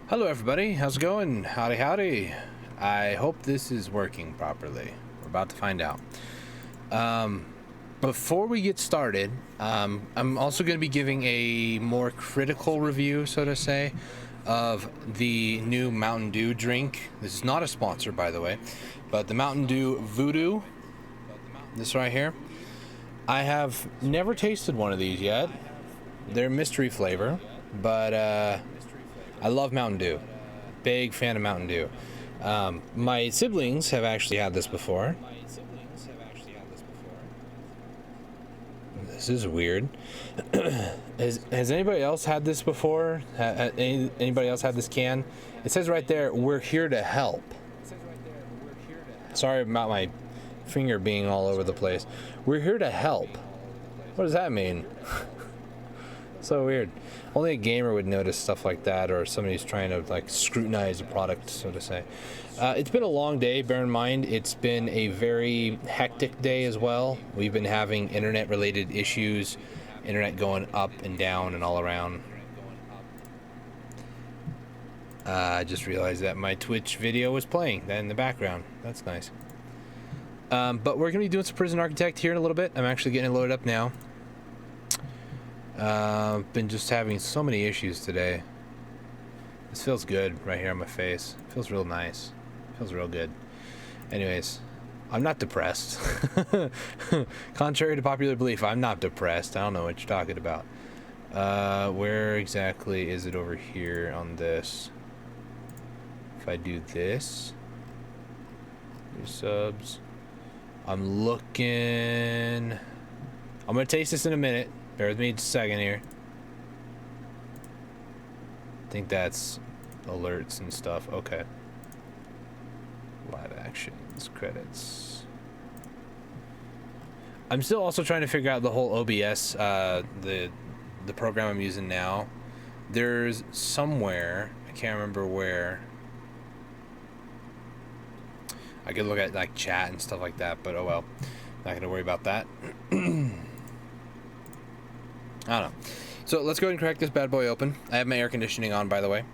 Hello everybody, how's it going? Howdy howdy. I hope this is working properly. We're about to find out. Before we get started, I'm also going to be giving a more critical review, so to say, of the new Mountain Dew drink. This is not a sponsor, by the way, but the Mountain Dew VooDEW, this right here. I have never tasted one of these yet. They're mystery flavor, but I love Mountain Dew. Big fan of Mountain Dew. My siblings have actually had this before. This is weird. Has anybody else had this before? Anybody else had this can? It says right there, "We're here to help." Sorry about my finger being all over the place. We're here to help. What does that mean? So weird. Only a gamer would notice stuff like that, or somebody who's trying to like scrutinize a product, so to say. It's been a long day. Bear in mind, it's been a very hectic day as well. We've been having internet-related issues, internet going up and down and all around. I just realized that my Twitch video was playing in the background. That's nice. But we're going to be doing some Prison Architect here in a little bit. I'm actually getting it loaded up now. Been just having so many issues today. This feels good right here on my face. Feels real nice. Feels real good. Anyways, I'm not depressed. Contrary to popular belief, I'm not depressed. I don't know what you're talking about. Where exactly is it over here on this? If I do this, new subs. I'm looking. I'm gonna taste this in a minute. Bear with me just a second here. I think that's alerts and stuff. Okay. Live actions, credits. I'm still also trying to figure out the whole OBS, the program I'm using now. There's somewhere, I can't remember where. I could look at like chat and stuff like that, but oh well. Not gonna worry about that. I don't know. So let's go ahead and crack this bad boy open. I have my air conditioning on, by the way.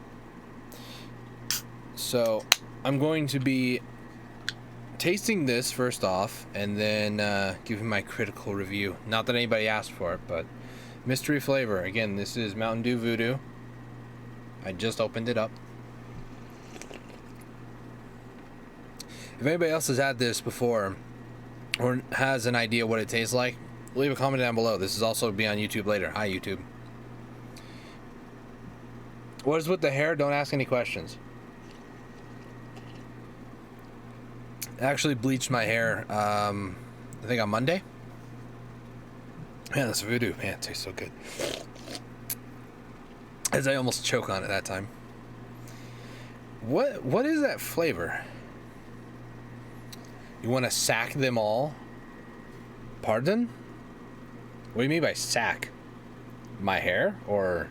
So I'm going to be tasting this first off, and then giving my critical review. Not that anybody asked for it, but mystery flavor. Again, this is Mountain Dew VooDEW. I just opened it up. If anybody else has had this before, or has an idea what it tastes like, leave a comment down below. This is also be on YouTube later. Hi, YouTube. What is with the hair? Don't ask any questions. I actually bleached my hair, I think on Monday. Man, this VooDEW, man, it tastes so good. As I almost choke on it that time. What is that flavor? You want to sack them all? Pardon? What do you mean by sack? My hair or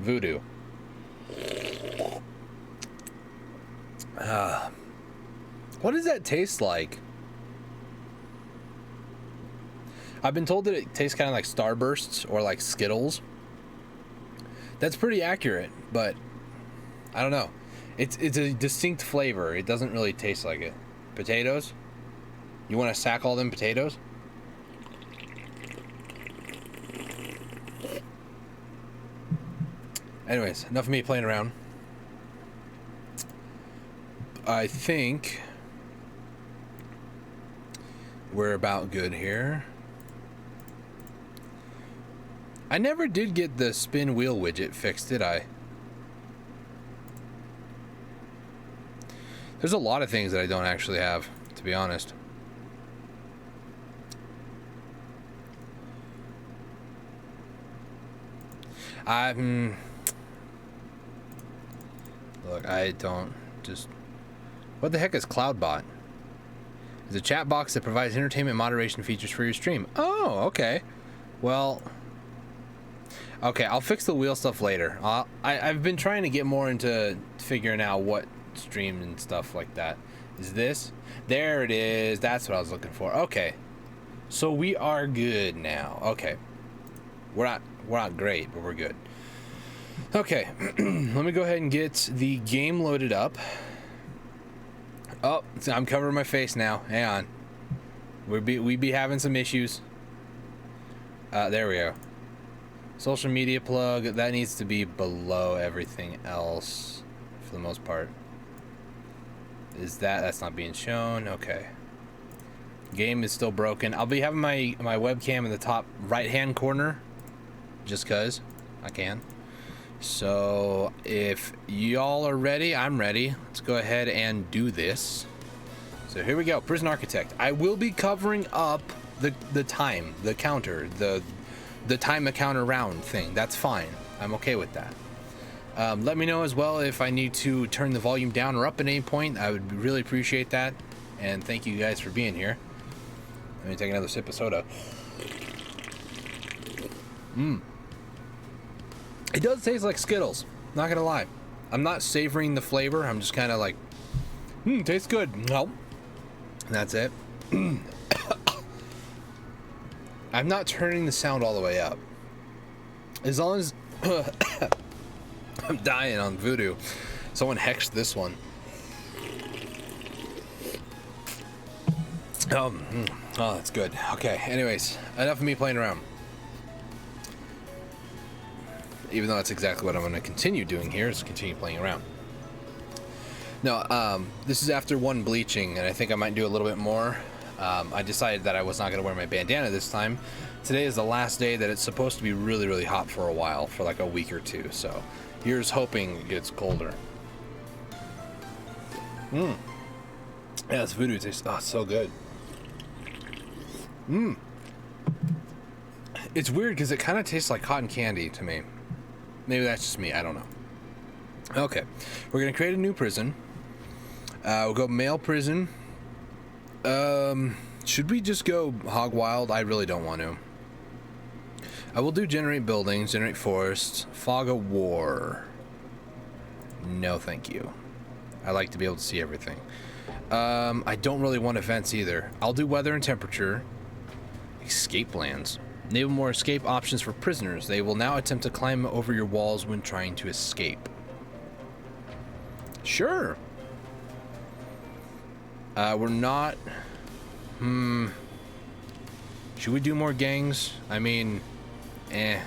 VooDEW? What does that taste like? I've been told that it tastes kind of like Starbursts or like Skittles. That's pretty accurate, but I don't know. It's a distinct flavor. It doesn't really taste like it. Potatoes? You want to sack all them potatoes? Anyways, enough of me playing around. I think we're about good here. I never did get the spin wheel widget fixed, did I? There's a lot of things that I don't actually have, to be honest. Look, I don't just... What the heck is CloudBot? It's a chat box that provides entertainment moderation features for your stream. Oh, okay. Well... Okay, I'll fix the wheel stuff later. I've been trying to get more into figuring out what stream and stuff like that. Is this? There it is. That's what I was looking for. Okay. So we are good now. Okay. We're not great, but we're good. Okay, let me go ahead and get the game loaded up. Oh, I'm covering my face now. Hang on. We be having some issues. There we go. Social media plug, that needs to be below everything else for the most part. That's not being shown? Okay. Game is still broken. I'll be having my webcam in the top right hand corner just cause I can. So if y'all are ready, I'm ready. Let's go ahead and do this. So here we go. Prison Architect. I will be covering up the time, the counter, the time a counter round thing. That's fine. I'm okay with that. Let me know as well if I need to turn the volume down or up at any point. I would really appreciate that. And thank you guys for being here. Let me take another sip of soda. It does taste like Skittles. Not gonna lie. I'm not savoring the flavor. I'm just kind of like, tastes good. No. And that's it. I'm not turning the sound all the way up. As long as I'm dying on VooDEW. Someone hexed this one. Oh, that's good. Okay, anyways, enough of me playing around. Even though that's exactly what I'm going to continue doing here, is continue playing around. No, this is after one bleaching, and I think I might do a little bit more. I decided that I was not going to wear my bandana this time. Today is the last day that it's supposed to be really, really hot for a while, for like a week or two. So here's hoping it gets colder. Yeah, this VooDEW tastes so good. It's weird because it kind of tastes like cotton candy to me. Maybe that's just me. I don't know. Okay, we're gonna create a new prison. We'll go male prison. Should we just go hog wild? I really don't want to. I will do generate buildings, generate forests, fog of war. No, thank you. I like to be able to see everything. I don't really want events either. I'll do weather and temperature. Escape plans. Enable more escape options for prisoners. They will now attempt to climb over your walls when trying to escape. Sure. We're not... Should we do more gangs? I mean, I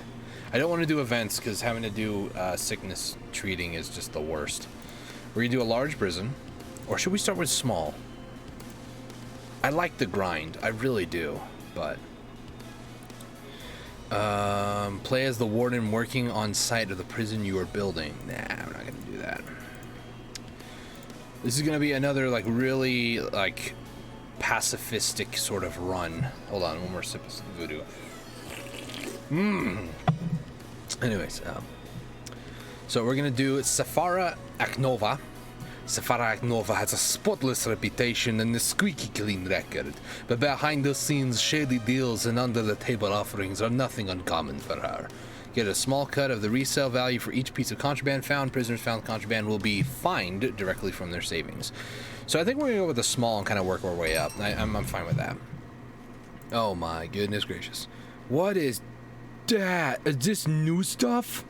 don't want to do events because having to do sickness treating is just the worst. We're going to do a large prison. Or should we start with small? I like the grind. I really do. But... play as the warden working on site of the prison you are building. Nah, I'm not gonna do that. This is gonna be another like really like pacifistic sort of run. Hold on, one more sip of VooDEW. Anyways, so we're gonna do Safara Aknova. Safara Aknova has a spotless reputation and a squeaky clean record, but behind the scenes shady deals and under the table offerings are nothing uncommon for her. Get a small cut of the resale value for each piece of contraband found. Prisoners found contraband will be fined directly from their savings. So I think we're gonna go with the small and kind of work our way up. I'm fine with that. Oh my goodness gracious. What is that? Is this new stuff?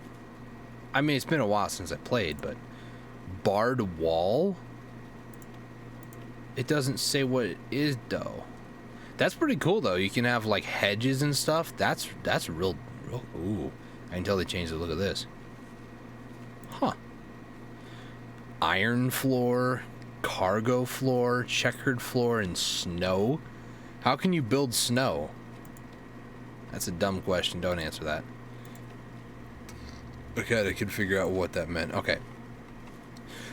I mean, it's been a while since I played, but barred wall? It doesn't say what it is though. That's pretty cool though. You can have like hedges and stuff. That's real. Ooh, I can tell they changed the look of this. Huh. Iron floor, cargo floor, checkered floor, and snow. How can you build snow? That's a dumb question. Don't answer that. Okay, I could figure out what that meant. Okay.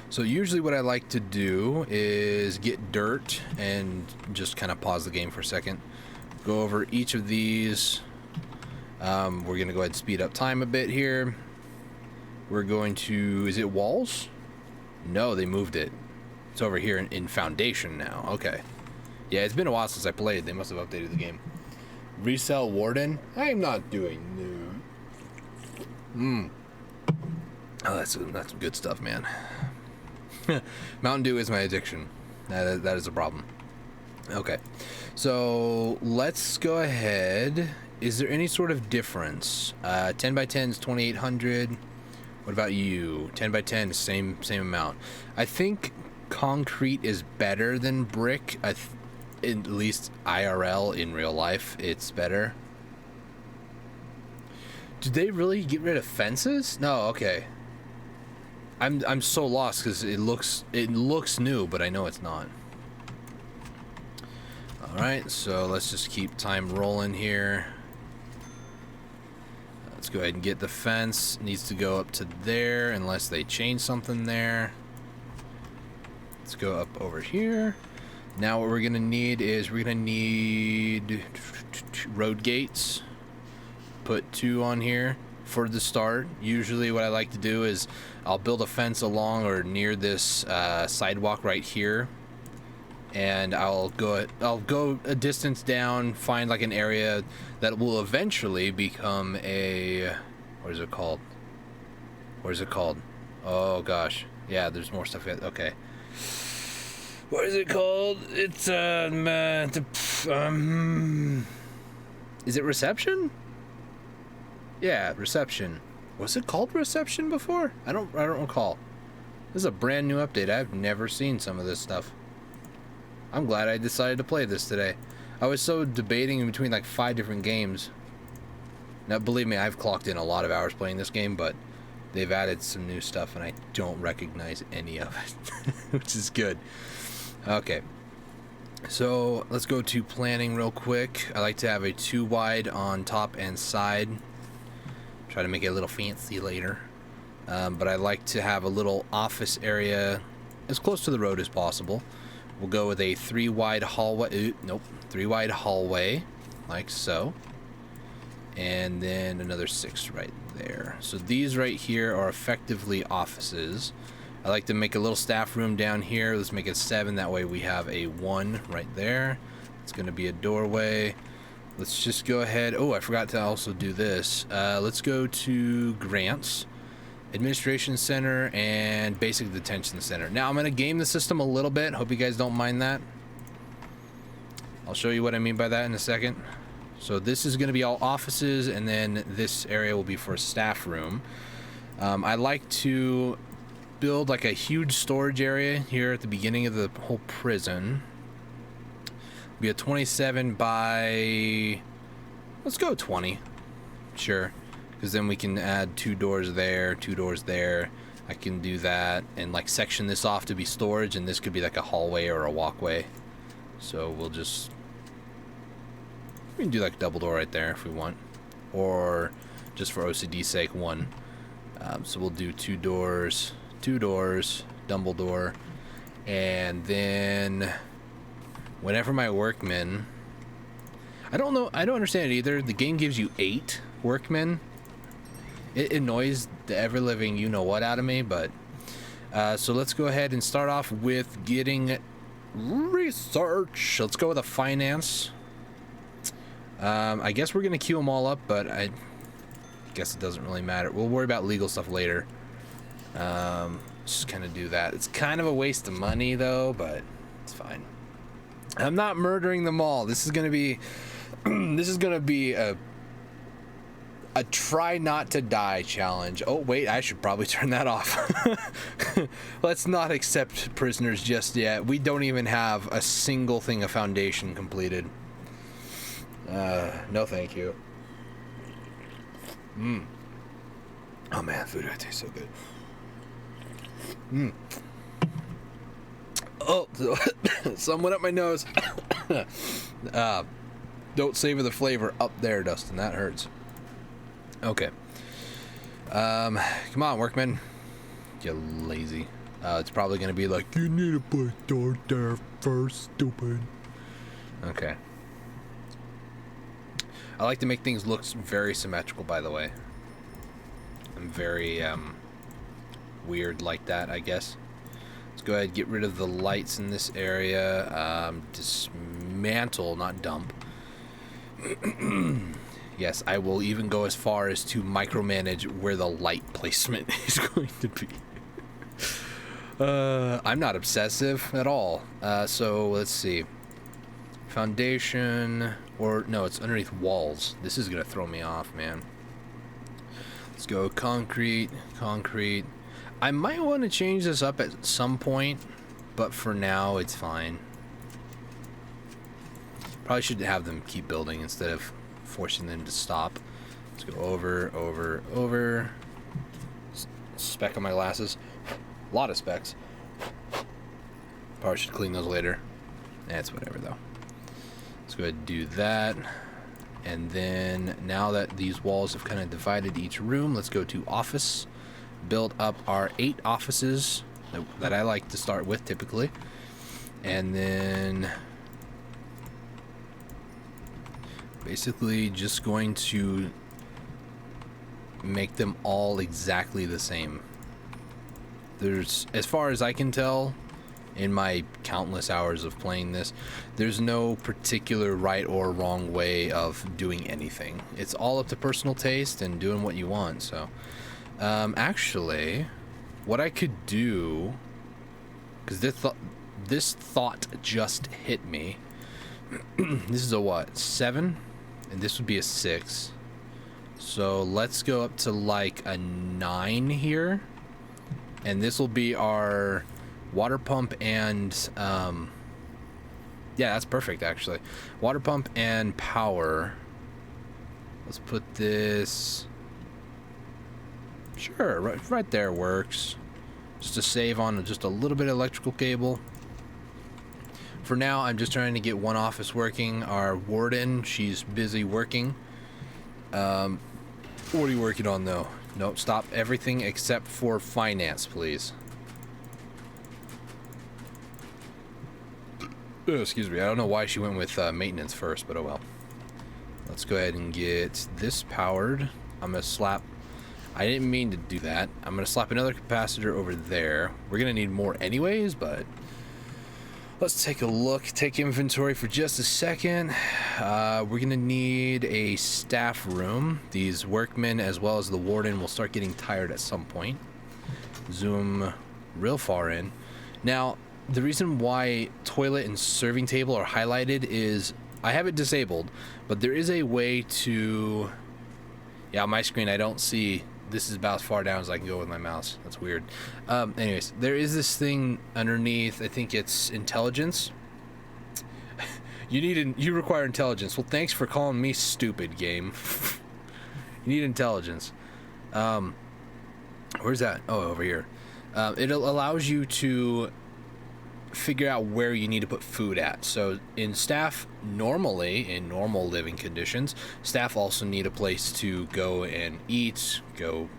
So usually what I like to do is get dirt and just kind of pause the game for a second. Go over each of these. We're going to go ahead and speed up time a bit here. We're going to... Is it walls? No, they moved it. It's over here in foundation now. Okay. Yeah, it's been a while since I played. They must have updated the game. Resell warden? I'm not doing new. Oh, that's some good stuff, man. Mountain Dew is my addiction. That is a problem. Okay, so let's go ahead. Is there any sort of difference? 10 by 10 is 2800. What about you? 10 by 10, same amount. I think concrete is better than brick. At least IRL, in real life, it's better. Did they really get rid of fences? No, okay. I'm so lost because it looks new, but I know it's not. All right, so let's just keep time rolling here. Let's go ahead and get the fence. Needs to go up to there unless they change something there. Let's go up over here. Now what we're gonna need is we're gonna need road gates. Put 2 on here for the start. Usually what I like to do is I'll build a fence along or near this sidewalk right here, and I'll go a distance down, find like an area that will eventually become a, what is it called? Oh gosh, yeah, there's more stuff yet. Okay, what is it called? It's is it reception? Yeah, reception. Was it called reception before? I don't recall. This is a brand new update. I've never seen some of this stuff. I'm glad I decided to play this today. I was so debating in between like 5 different games. Now, believe me, I've clocked in a lot of hours playing this game, but they've added some new stuff and I don't recognize any of it, which is good. Okay. So let's go to planning real quick. I like to have a 2 wide on top and side. Try to make it a little fancy later. But I like to have a little office area as close to the road as possible. We'll go with a 3 wide hallway. Nope, 3 wide hallway, like so. And then another 6 right there. So these right here are effectively offices. I like to make a little staff room down here. Let's make it 7. That way we have a 1 right there. It's going to be a doorway. Let's just go ahead. Oh, I forgot to also do this. Let's go to grants, administration center, and basic detention center. Now I'm going to game the system a little bit. Hope you guys don't mind that. I'll show you what I mean by that in a second. So this is going to be all offices, and then this area will be for a staff room. I like to build like a huge storage area here at the beginning of the whole prison. Be a 27 by, let's go 20, sure, because then we can add 2 doors there, 2 doors there. I can do that and like section this off to be storage, and this could be like a hallway or a walkway. So we can do like a double door right there if we want, or just for OCD's sake 1. So we'll do 2 doors, double door, and then whenever my workmen, I don't understand it either. The game gives you 8 workmen. It annoys the ever-living you-know-what out of me, but so let's go ahead and start off with getting research. Let's go with a finance. I guess we're gonna queue them all up, but I guess it doesn't really matter. We'll worry about legal stuff later. Just kind of do that. It's kind of a waste of money though, but it's fine. I'm not murdering them all. This is gonna be a try not to die challenge. Oh wait, I should probably turn that off. Let's not accept prisoners just yet. We don't even have a single thing of foundation completed. No thank you. Oh man, food tastes so good. Oh, someone up my nose. Don't savor the flavor up there, Dustin. That hurts. Okay. Come on, workman. You lazy. It's probably gonna be like, you need to put a door there first, stupid. Okay. I like to make things look very symmetrical, by the way. I'm very weird like that, I guess. Let's go ahead and get rid of the lights in this area. Dismantle, not dump. Yes, I will even go as far as to micromanage where the light placement is going to be. I'm not obsessive at all. So let's see. Foundation, or no, it's underneath walls. This is gonna throw me off, man. Let's go concrete, concrete. I might want to change this up at some point, but for now it's fine. Probably should have them keep building instead of forcing them to stop. Let's go over, over, over. Speck on my glasses. A lot of specks. Probably should clean those later. That's whatever though. Let's go ahead and do that. And then now that these walls have kind of divided each room, let's go to office. Build up our 8 offices that I like to start with typically. And then basically just going to make them all exactly the same. There's, as far as I can tell, in my countless hours of playing this, there's no particular right or wrong way of doing anything. It's all up to personal taste and doing what you want. So actually what I could do, because this thought just hit me. This is a what, 7, and this would be a 6. So let's go up to like a 9 here, and this will be our water pump and yeah, that's perfect actually. Water pump and power. Let's put this, sure, right there works. Just to save on just a little bit of electrical cable. For now, I'm just trying to get one office working. Our warden, she's busy working. What are you working on though? Nope, stop everything except for finance, please. Oh, excuse me, I don't know why she went with maintenance first, but oh well. Let's go ahead and get this powered. I'm gonna slap, I didn't mean to do that. I'm gonna slap another capacitor over there. We're gonna need more anyways, but let's take a look, take inventory for just a second. We're gonna need a staff room. These workmen as well as the warden will start getting tired at some point. Zoom real far in. Now, the reason why toilet and serving table are highlighted is I have it disabled, but there is a way to, yeah, on my screen I don't see, this is about as far down as I can go with my mouse. That's weird. Anyways, there is this thing underneath, I think it's intelligence. You require intelligence. Well, thanks for calling me stupid, game. You need intelligence. Where's that? Oh, over here. It allows you to figure out where you need to put food at. So in staff, normally in normal living conditions, staff also need a place to go and eat, go,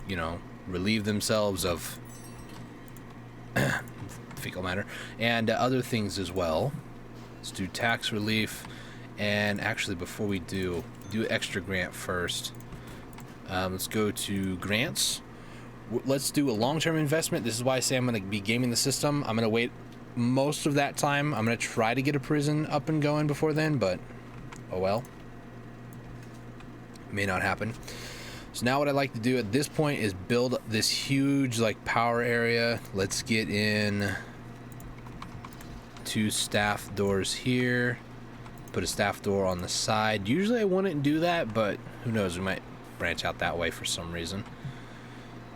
you know, relieve themselves of fecal matter and other things as well. Let's do tax relief, and actually before we do extra grant first. Let's go to grants. Let's do a long-term investment. This is why I say I'm going to be gaming the system. I'm going to wait most of that time. I'm going to try to get a prison up and going before then, but oh well. May not happen. So now what I'd like to do at this point is build this huge like power area. Let's get in 2 staff doors here. Put a staff door on the side. Usually I wouldn't do that, but who knows, we might branch out that way for some reason.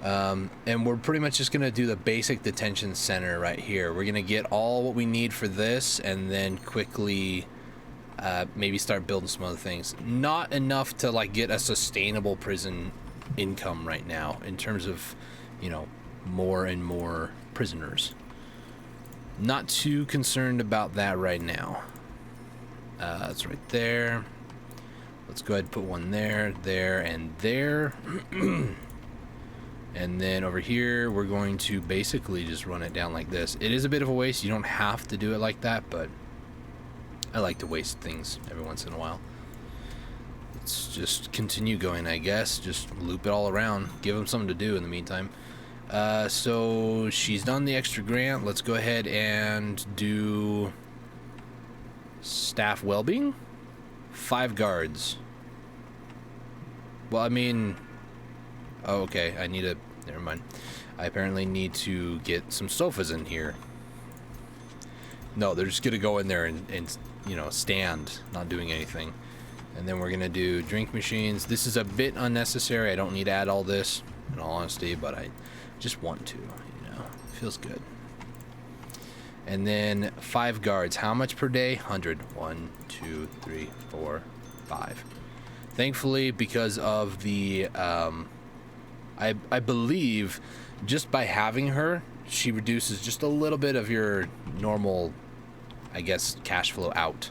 And we're pretty much just gonna do the basic detention center right here. We're gonna get all what we need for this and then quickly maybe start building some other things. Not enough to like get a sustainable prison income right now in terms of, you know, more and more prisoners. Not too concerned about that right now. That's right there. Let's go ahead and put one there, there, and there. And then over here, we're going to basically just run it down like this. It is a bit of a waste. You don't have to do it like that, but I like to waste things every once in a while. Let's just continue going, I guess. Just loop it all around. Give them something to do in the meantime. So she's done the extra grant. Let's go ahead and do staff well-being. 5 guards. Well, I mean... Oh, okay, I need a... Never mind. I apparently need to get some sofas in here. No, they're just gonna go in there and you know, stand, not doing anything. And then we're gonna do drink machines. This is a bit unnecessary. I don't need to add all this, in all honesty, but I just want to, you know, it feels good. And then 5 guards. How much per day? 100. 1, 2, 3, 4, 5. Thankfully, because of the, I believe, just by having her, she reduces just a little bit of your normal, I guess, cash flow out.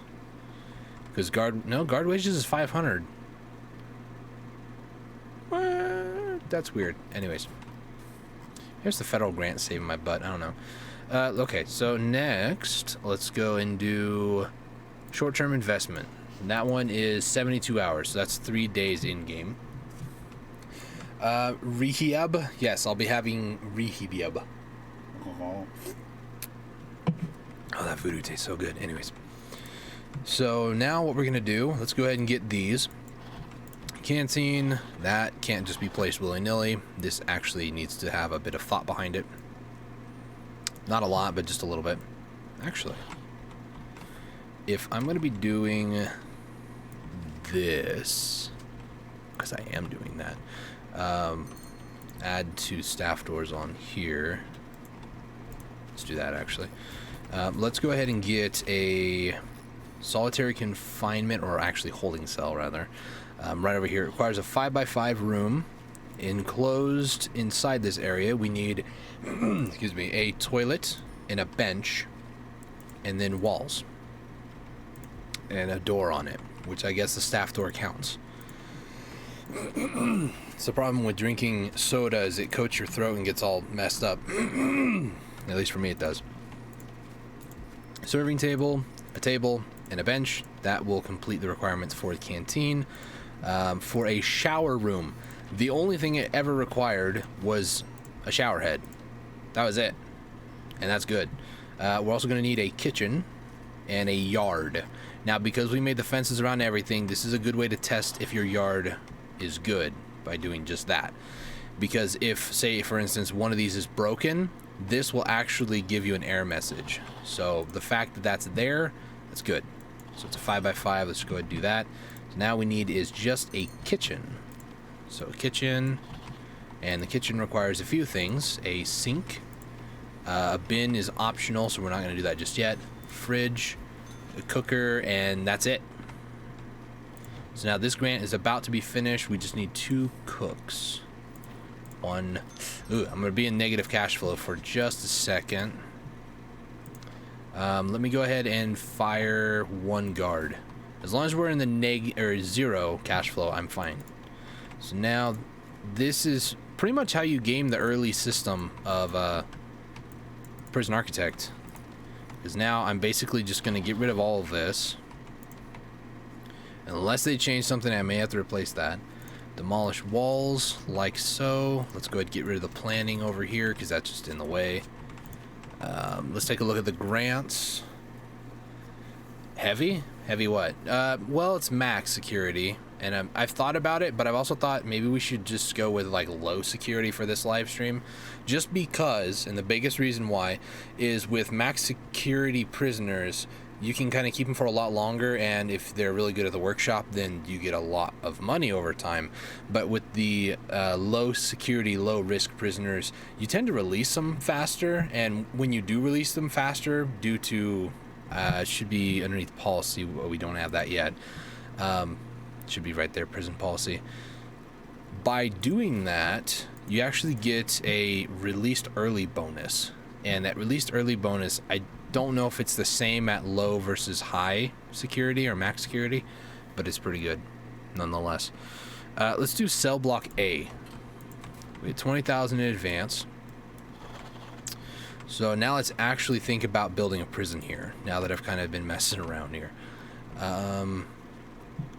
Because guard wages is 500. What? That's weird. Anyways, here's the federal grant saving my butt. I don't know. Okay, so next, let's go and do short-term investment. And that one is 72 hours, so that's 3 days in-game. Rehab. Yes, I'll be having rehab. Oh, that voodoo tastes so good. Anyways. So now what we're going to do, let's go ahead and get these. Canteen, that can't just be placed willy-nilly. This actually needs to have a bit of thought behind it. Not a lot, but just a little bit. Actually, if I'm going to be doing this, because I am doing that, add 2 staff doors on here. Let's do that, actually. Let's go ahead and get a solitary confinement, or actually holding cell, rather. Right over here. It requires a 5x5 room. Enclosed inside this area, we need excuse me, a toilet and a bench, and then walls and a door on it, which I guess the staff door counts. It's the problem with drinking soda, is it coats your throat and gets all messed up. At least for me it does. Serving table, a table, and a bench. That will complete the requirements for the canteen. For a shower room, the only thing it ever required was a shower head. That was it. And that's good. We're also going to need a kitchen and a yard. Now, because we made the fences around everything, this is a good way to test if your yard is good by doing just that. Because if, say, for instance, one of these is broken, this will actually give you an error message. So the fact that that's there, that's good. So it's a 5x5. Let's go ahead and do that. So now we need is just a kitchen. So a kitchen, and the kitchen requires a few things. A sink, a bin is optional, so we're not going to do that just yet. Fridge, a cooker, and that's it. So now this grant is about to be finished. We just need 2 cooks. I'm going to be in negative cash flow for just a second. Let me go ahead and fire 1 guard. As long as we're in the 0 cash flow, I'm fine. So now, this is pretty much how you game the early system of Prison Architect. Because now I'm basically just going to get rid of all of this. Unless they change something, I may have to replace that. Demolish walls, like so. Let's go ahead and get rid of the planning over here, because that's just in the way. Let's take a look at the grants. Heavy? Heavy what? Well, it's max security. And I've thought about it, but I've also thought maybe we should just go with like low security for this live stream. Just because, and the biggest reason why, is with max security prisoners, you can kind of keep them for a lot longer, and if they're really good at the workshop, then you get a lot of money over time. But with the low security, low risk prisoners, you tend to release them faster, and when you do release them faster, due to, it should be underneath policy, we don't have that yet. Should be right there, prison policy. By doing that, you actually get a released early bonus, and that released early bonus, I don't know if it's the same at low versus high security or max security, but it's pretty good nonetheless. Let's do Cellblock A. We had 20,000 in advance. So now let's actually think about building a prison here, now that I've kind of been messing around here. I'm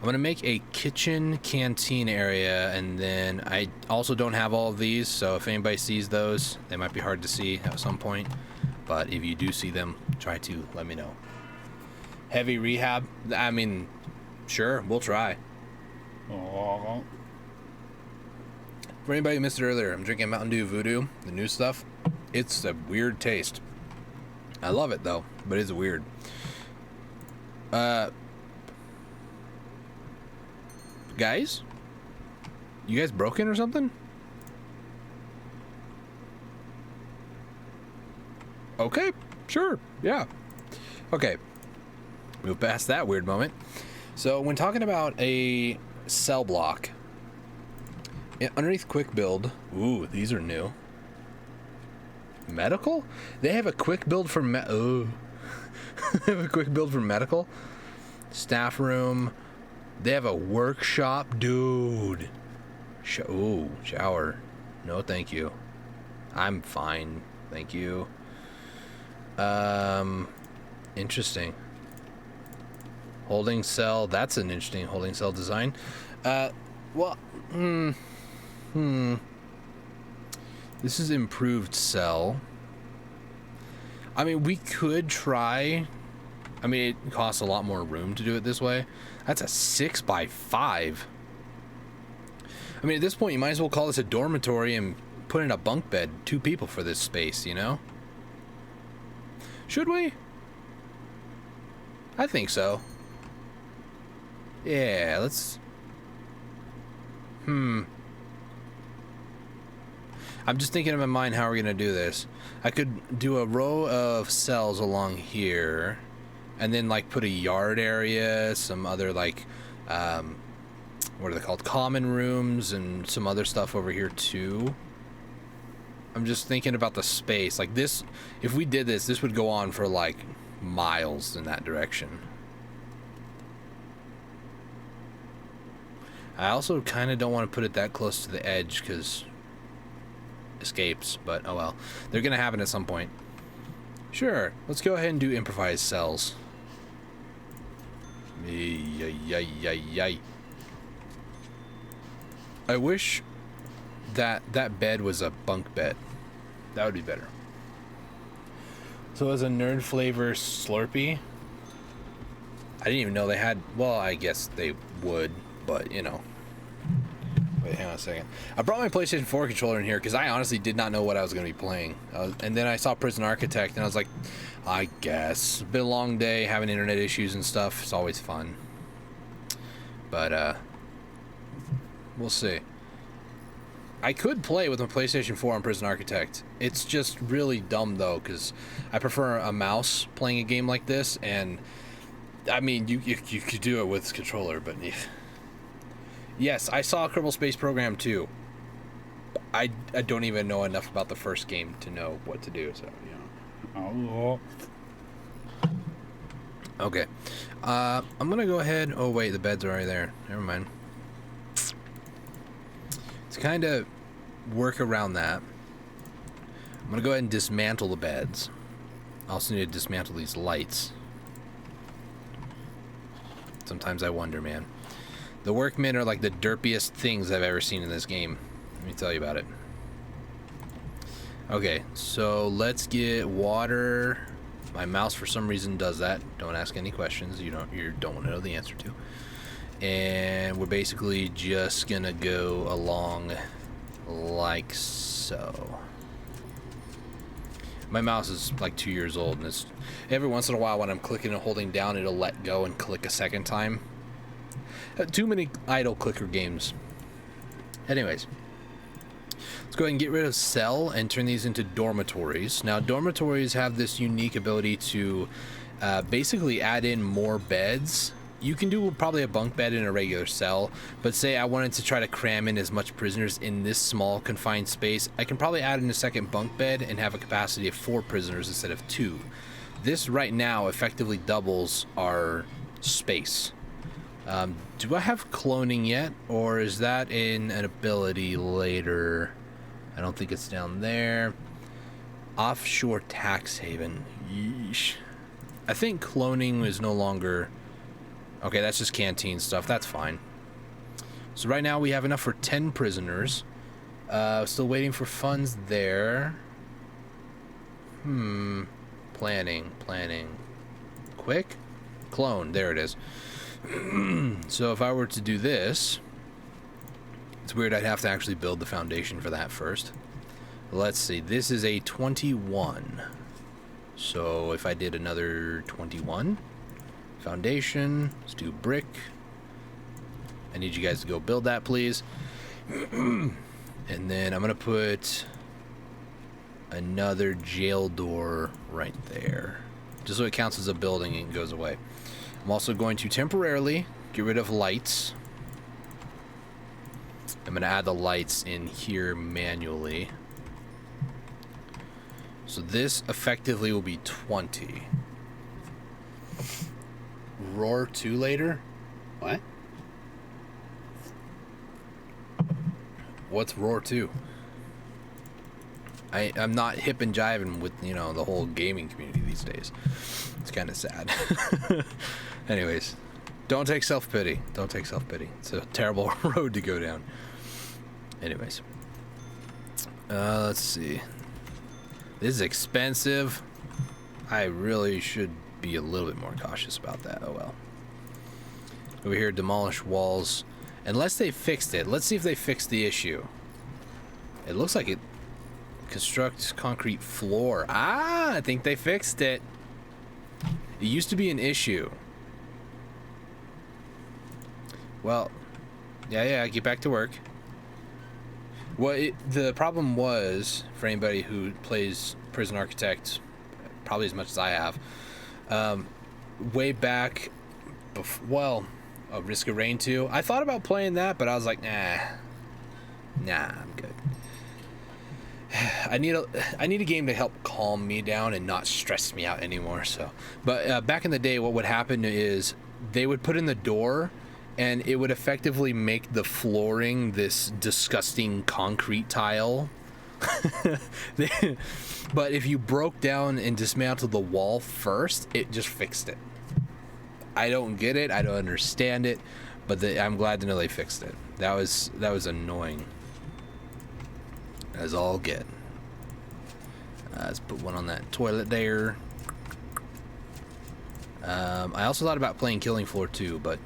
going to make a kitchen canteen area, and then I also don't have all of these, so if anybody sees those, they might be hard to see at some point. But if you do see them, try to let me know. Heavy rehab? I mean, sure, we'll try. For anybody who missed it earlier, I'm drinking Mountain Dew VooDEW, the new stuff. It's a weird taste. I love it, though, but it's weird. Guys? You guys broken or something? Okay, sure, yeah. Okay, move past that weird moment. So when talking about a cell block, underneath quick build, ooh, these are new. Medical? They have a quick build for they have a quick build for medical. Staff room. They have a workshop, dude. Ooh, shower. No, thank you. I'm fine, thank you. Interesting. Holding cell. That's an interesting holding cell design. Well, This is improved cell. I mean, we could try. I mean, it costs a lot more room to do it this way. That's a 6x5. I mean, at this point, you might as well call this a dormitory and put in a bunk bed. 2 people for this space, you know? Should we? I think so. Yeah, let's... I'm just thinking in my mind, how are we going to do this? I could do a row of cells along here, and then, like, put a yard area, some other, like, what are they called? Common rooms, and some other stuff over here, too. I'm just thinking about the space. Like, this, if we did this, this would go on for, like, miles in that direction. I also kind of don't want to put it that close to the edge, because escapes, but oh well. They're going to happen at some point. Sure, let's go ahead and do improvised cells. Yay. I wish that bed was a bunk bed. That would be better. So as a nerd flavor Slurpee, I didn't even know they had, well, I guess they would, but you know. Wait, hang on a second. I brought my PlayStation 4 controller in here because I honestly did not know what I was going to be playing. And then I saw Prison Architect and I was like, I guess. It's been a long day, having internet issues and stuff. It's always fun. But, we'll see. I could play with my PlayStation 4 on Prison Architect. It's just really dumb, though, because I prefer a mouse playing a game like this. And, I mean, you could do it with controller, but... Yes, I saw Kerbal Space Program too. I don't even know enough about the first game to know what to do, so, you know. Okay. I'm gonna go ahead... Oh, wait, the bed's already there. Never mind. To kind of work around that, I'm gonna go ahead and dismantle the beds. I also need to dismantle these lights. Sometimes I wonder, man. The workmen are like the derpiest things I've ever seen in this game. Let me tell you about it. Okay, so let's get water. My mouse for some reason does that. Don't ask any questions you don't want to know the answer to. And we're basically just gonna go along like so. My mouse is like 2 years old, and it's every once in a while when I'm clicking and holding down, it'll let go and click a second time. Too many idle clicker games. Anyways, let's go ahead and get rid of cell and turn these into dormitories. Now, dormitories have this unique ability to basically add in more beds. You can do probably a bunk bed in a regular cell, but say I wanted to try to cram in as much prisoners in this small confined space, I can probably add in a second bunk bed and have a capacity of 4 prisoners instead of 2. This right now effectively doubles our space. Do I have cloning yet, or is that in an ability later? I don't think it's down there. Offshore tax haven. Yeesh. I think cloning is no longer... Okay, that's just canteen stuff. That's fine. So right now we have enough for 10 prisoners. Still waiting for funds there. Planning. Quick? Clone. There it is. So if I were to do this, it's weird, I'd have to actually build the foundation for that first. Let's see, this is a 21. So if I did another 21, foundation, let's do brick. I need you guys to go build that, please. And then I'm gonna put another jail door right there, just so it counts as a building and goes away. I'm also going to temporarily get rid of lights. I'm gonna add the lights in here manually. So this effectively will be 20. Roar 2 later? What? What's Roar 2? I'm not hip and jiving with, you know, the whole gaming community these days. It's kind of sad. Anyways, don't take self-pity. Don't take self-pity. It's a terrible road to go down. Anyways. Let's see. This is expensive. I really should be a little bit more cautious about that. Oh well. Over here, demolish walls. Unless they fixed it. Let's see if they fixed the issue. It looks like it. Construct concrete floor. Ah, I think they fixed it. It used to be an issue. Well, yeah, get back to work. Well, the problem was, for anybody who plays Prison Architect, probably as much as I have, way back, Risk of Rain 2. I thought about playing that, but I was like, nah, I'm good. I need a game to help calm me down and not stress me out anymore. So, but back in the day, what would happen is they would put in the door, and it would effectively make the flooring this disgusting concrete tile. But if you broke down and dismantled the wall first, it just fixed it. I don't get it. I don't understand it, but I'm glad to know they fixed it. That was annoying. As all get. Let's put one on that toilet there. I also thought about playing Killing Floor 2, but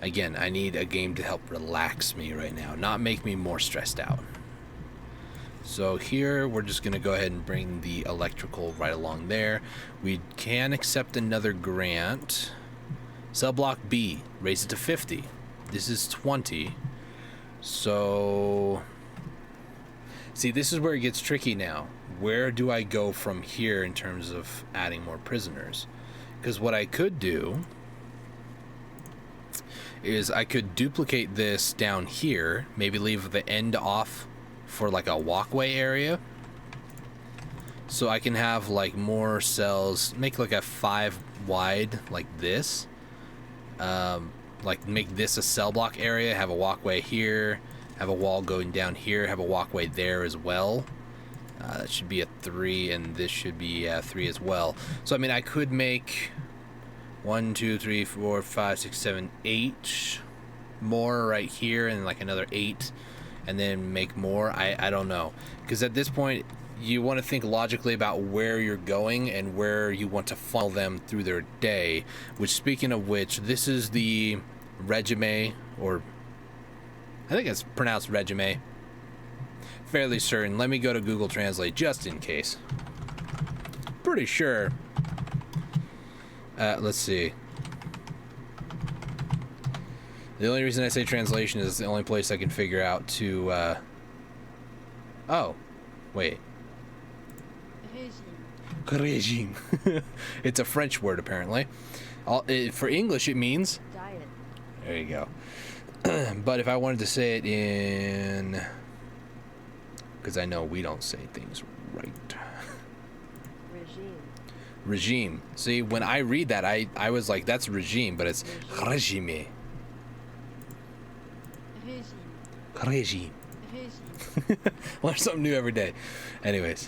again, I need a game to help relax me right now, not make me more stressed out. So here, we're just going to go ahead and bring the electrical right along there. We can accept another grant. Cellblock B, raise it to 50. This is 20. So... see, this is where it gets tricky now. Where do I go from here in terms of adding more prisoners? Because what I could do is I could duplicate this down here, maybe leave the end off for like a walkway area. So I can have like more cells, make like a 5 wide like this. Like make this a cell block area, have a walkway here, have a wall going down here, have a walkway there as well. That should be a 3, and this should be a 3 as well. So I mean, I could make 1, 2, 3, 4, 5, 6, 7, 8 more right here, and like another 8, and then make more. I don't know, because at this point you want to think logically about where you're going and where you want to funnel them through their day. Which, speaking of which, this is the regime, or I think it's pronounced regime. Fairly certain. Let me go to Google Translate just in case. Pretty sure. Let's see. The only reason I say translation is it's the only place I can figure out to... oh. Wait. Regime. It's a French word, apparently. For English, it means... diet. There you go. But if I wanted to say it in... because I know we don't say things right. Regime. See, when I read that, I was like, that's regime, but it's regime. Regime. Learn something new every day. Anyways.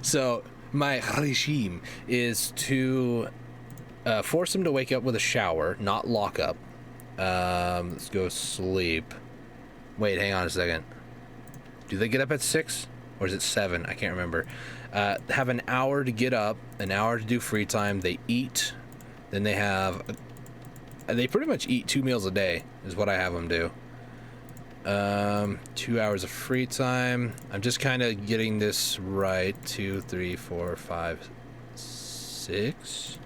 So, my regime is to force them to wake up with a shower, not lock up. Let's go sleep. Wait, hang on a second. Do they get up at 6? Or is it 7? I can't remember. Have an hour to get up, an hour to do free time. They eat. Then they have... they pretty much eat 2 meals a day, is what I have them do. 2 hours of free time. I'm just kind of getting this right. 2, 3, 4, 5, 6.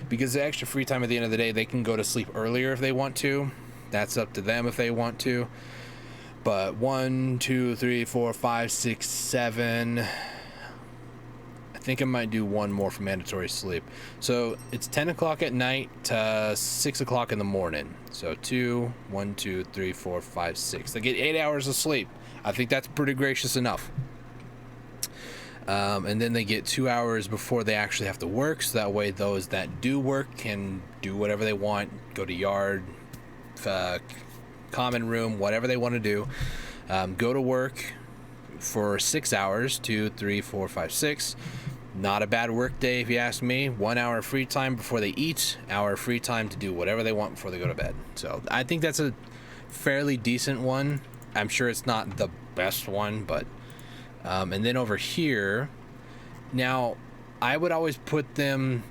because the extra free time at the end of the day, they can go to sleep earlier if they want to. That's up to them if they want to. But 1, 2, 3, 4, 5, 6, 7. I think I might do one more for mandatory sleep. So it's 10 o'clock at night to 6 o'clock in the morning. So 1, 2, 3, 4, 5, 6. They get 8 hours of sleep. I think that's pretty gracious enough. And then they get 2 hours before they actually have to work. So that way those that do work can do whatever they want. Go to yard, common room, whatever they want to do. Go to work for 6 hours, 2, 3, 4, 5, 6. Not a bad work day if you ask me. 1 hour free time before they eat, hour free time to do whatever they want before they go to bed. So I think that's a fairly decent one. I'm sure it's not the best one, but and then over here, now I would always put them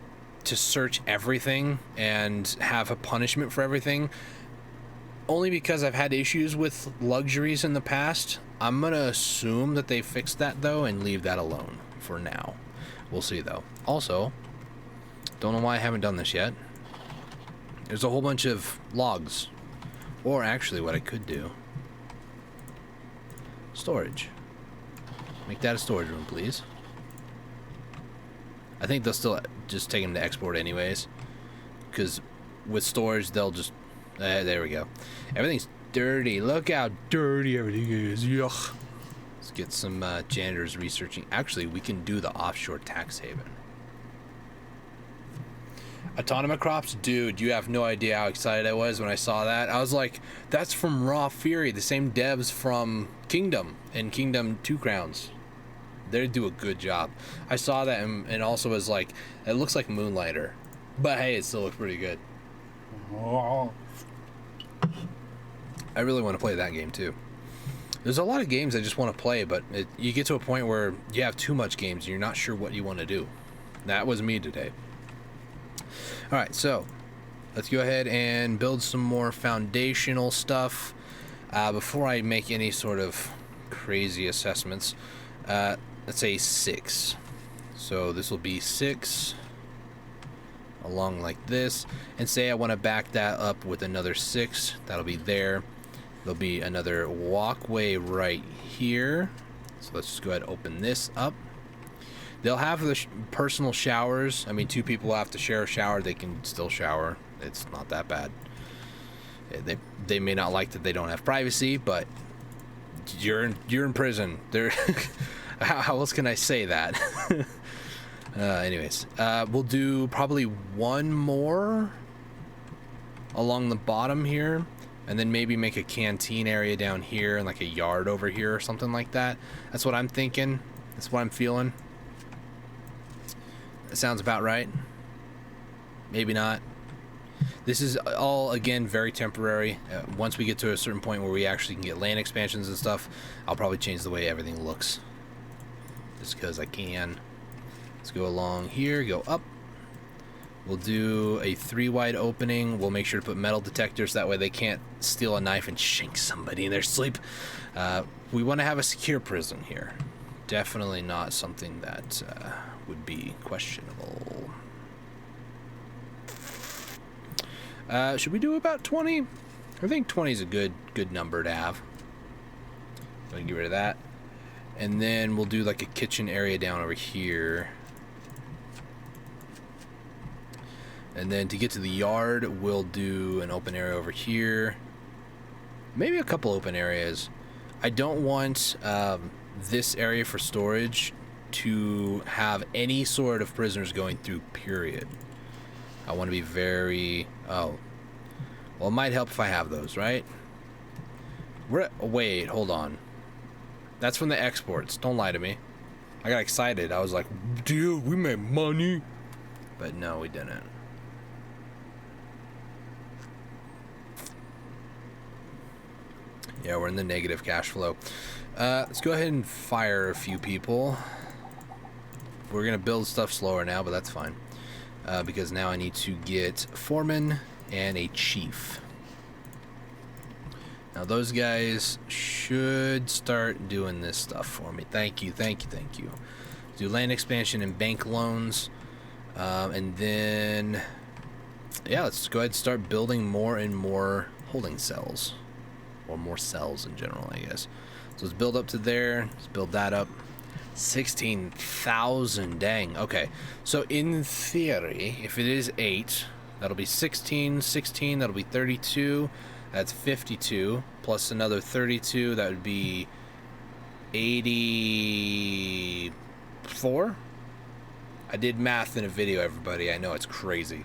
to search everything and have a punishment for everything, only because I've had issues with luxuries in the past. I'm gonna assume that they fixed that though and leave that alone for now. We'll see though. Also, don't know why I haven't done this yet. There's a whole bunch of logs. Or actually what I could do, storage. Make that a storage room, please. I think they'll still just take them to export anyways, because with storage they'll just there we go. Everything's dirty. Look how dirty everything is. Yuck. Let's get some janitors researching. Actually, we can do the offshore tax haven. Autonomous crops, dude, you have no idea how excited I was when I saw that. I was like, that's from Raw Fury, the same devs from Kingdom and Kingdom 2 Crowns. They do a good job. I saw that and also was like, it looks like Moonlighter, but hey, it still looks pretty good. I really want to play that game too. There's a lot of games I just want to play, but you get to a point where you have too much games and you're not sure what you want to do. That was me today. Alright, so let's go ahead and build some more foundational stuff before I make any sort of crazy assessments. Let's say 6. So this will be 6 along like this, and say I want to back that up with another 6. That'll be there. There'll be another walkway right here. So let's just go ahead and open this up. They'll have the personal showers. I mean, 2 people have to share a shower. They can still shower. It's not that bad. They may not like that they don't have privacy, but you're in prison. They're how else can I say that? Anyways, we'll do probably one more along the bottom here, and then maybe make a canteen area down here and like a yard over here or something like that. That's what I'm thinking. That's what I'm feeling. That sounds about right. Maybe not. This is all, again, very temporary. Once we get to a certain point where we actually can get land expansions and stuff, I'll probably change the way everything looks. Just because I can. Let's go along here, go up. We'll do a 3 wide opening. We'll make sure to put metal detectors. That way they can't steal a knife and shank somebody in their sleep. We want to have a secure prison here. Definitely not something that would be questionable. Should we do about 20? I think 20 is a good number to have. Go ahead and get rid of that. And then we'll do like a kitchen area down over here. And then to get to the yard, we'll do an open area over here. Maybe a couple open areas. I don't want this area for storage to have any sort of prisoners going through, period. I want to be very... Oh. Well, it might help if I have those, right? Wait, hold on. That's from the exports. Don't lie to me. I got excited. I was like, dude, we made money. But no, we didn't. Yeah, we're in the negative cash flow. Let's go ahead and fire a few people. We're going to build stuff slower now, but that's fine. Because now I need to get foreman and a chief. Now those guys should start doing this stuff for me. Thank you, thank you, thank you. Do land expansion and bank loans. And then, yeah, let's go ahead and start building more and more holding cells. Or more cells in general, I guess. So let's build up to there. Let's build that up. 16,000, dang. Okay, so in theory, if it is 8, that'll be 16, 16, that'll be 32. That's 52, plus another 32, that would be 84. I did math in a video, everybody. I know it's crazy.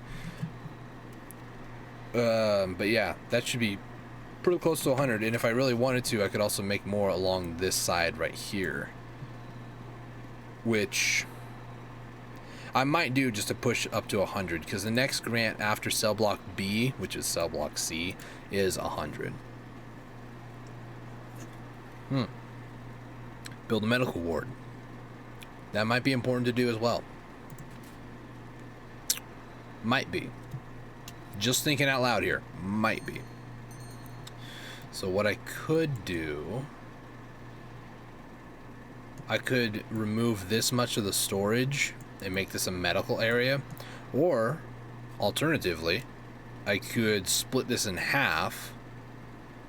But yeah, that should be pretty close to 100. And if I really wanted to, I could also make more along this side right here, which I might do just to push up to 100, because the next grant after Cellblock B, which is Cellblock C, is 100. Build a medical ward. That might be important to do as well. Might be. Just thinking out loud here. Might be. So what I could do, I could remove this much of the storage and make this a medical area, or alternatively, I could split this in half,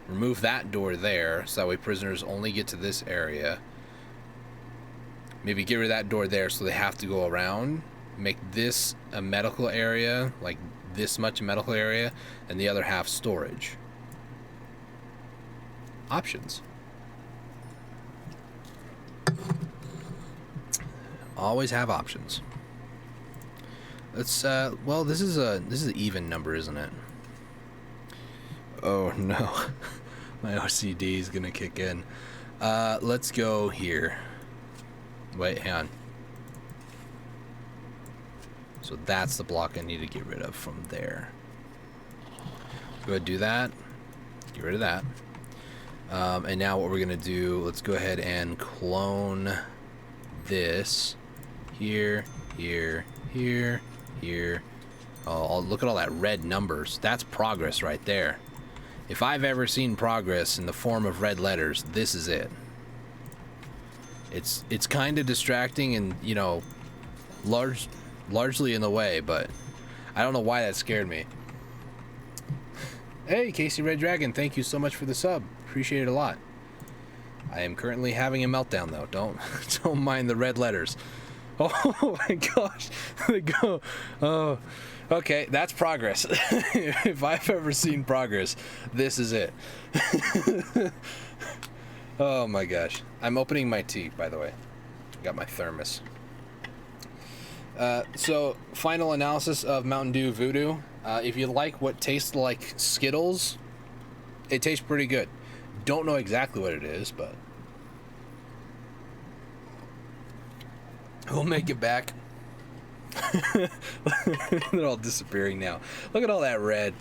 remove that door there, so that way prisoners only get to this area. Maybe get rid of that door there so they have to go around, make this a medical area, like this much medical area, and the other half storage. Options. Always have options. Let's well, this is an even number, isn't it? Oh no. My OCD is gonna kick in. Let's go here. Wait, hang on. So that's the block I need to get rid of from there. Go ahead and do that. Get rid of that. And now what we're gonna do, let's go ahead and clone this here, here, here, here. Oh, look at all that red numbers. That's progress right there. If I've ever seen progress in the form of red letters, this is it. It's kind of distracting and, you know, largely in the way, but I don't know why that scared me. Hey, Casey Red Dragon, thank you so much for the sub. Appreciate it a lot. I am currently having a meltdown though. Don't mind the red letters. Oh my gosh. They go. Oh, okay. That's progress. If I've ever seen progress, this is it. Oh my gosh. I'm opening my tea, by the way. Got my thermos. So, final analysis of Mountain Dew VooDEW. If you like what tastes like Skittles, it tastes pretty good. Don't know exactly what it is, but we'll make it back. They're all disappearing now. Look at all that red.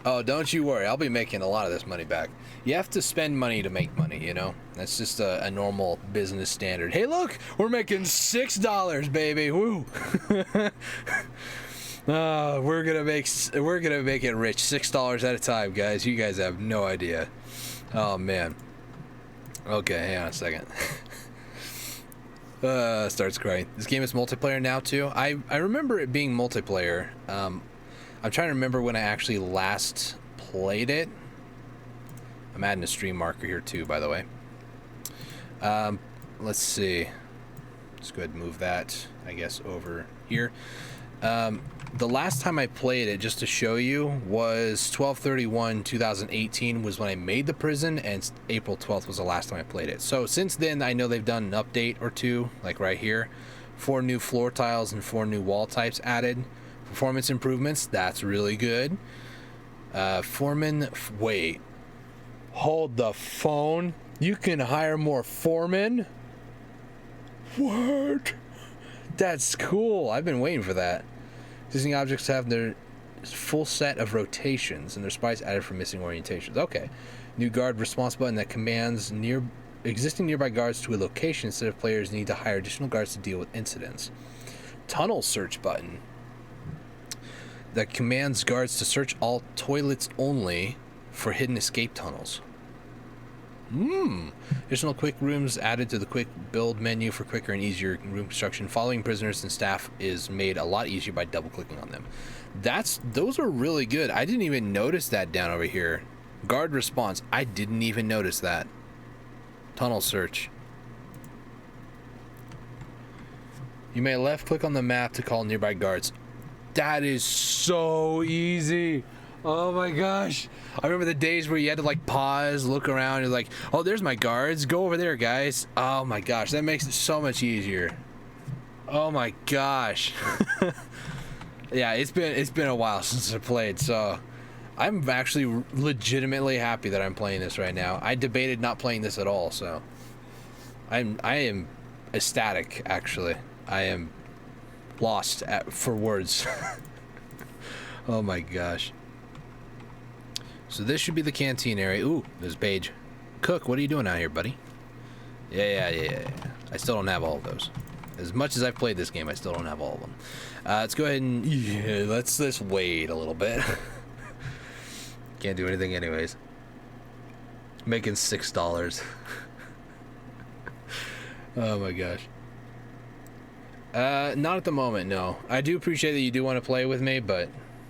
Oh, don't you worry. I'll be making a lot of this money back. You have to spend money to make money, you know? That's just a normal business standard. Hey, look! We're making $6, baby! Woo! We're gonna make it rich. $6 at a time, guys. You guys have no idea. Oh, man. Okay, hang on a second. Starts crying. This game is multiplayer now, too. I remember it being multiplayer. I'm trying to remember when I actually last played it. I'm adding a stream marker here too, by the way. Let's see. Let's go ahead and move that, I guess, over here. The last time I played it, just to show you, was 12/31/2018 was when I made the prison, and April 12th was the last time I played it. So since then, I know they've done an update or two, like right here. 4 new floor tiles and 4 new wall types added. Performance improvements, that's really good. Foreman, wait. Hold the phone. You can hire more foremen? What? That's cool. I've been waiting for that. Existing objects have their full set of rotations and their spice added for missing orientations. Okay. New guard response button that commands existing nearby guards to a location instead of players need to hire additional guards to deal with incidents. Tunnel search button that commands guards to search all toilets only for hidden escape tunnels. Additional quick rooms added to the quick build menu for quicker and easier room construction. Following prisoners and staff is made a lot easier by double clicking on them. Those are really good. I didn't even notice that down over here. Guard response. I didn't even notice that. Tunnel search. You may left click on the map to call nearby guards. That is so easy. Oh my gosh. I remember the days where you had to like pause, look around, and like, oh, there's my guards. Go over there, guys. Oh my gosh, that makes it so much easier. Oh my gosh. Yeah, it's been a while since I played, so I'm actually legitimately happy that I'm playing this right now. I debated not playing this at all, so I am ecstatic actually. I am lost for words. Oh my gosh. So this should be the canteen area. Ooh, there's Paige. Cook, what are you doing out here, buddy? Yeah. I still don't have all of those. As much as I've played this game, I still don't have all of them. Let's go ahead and let's just wait a little bit. Can't do anything anyways. Making $6. Oh my gosh. Not at the moment, no. I do appreciate that you do want to play with me, but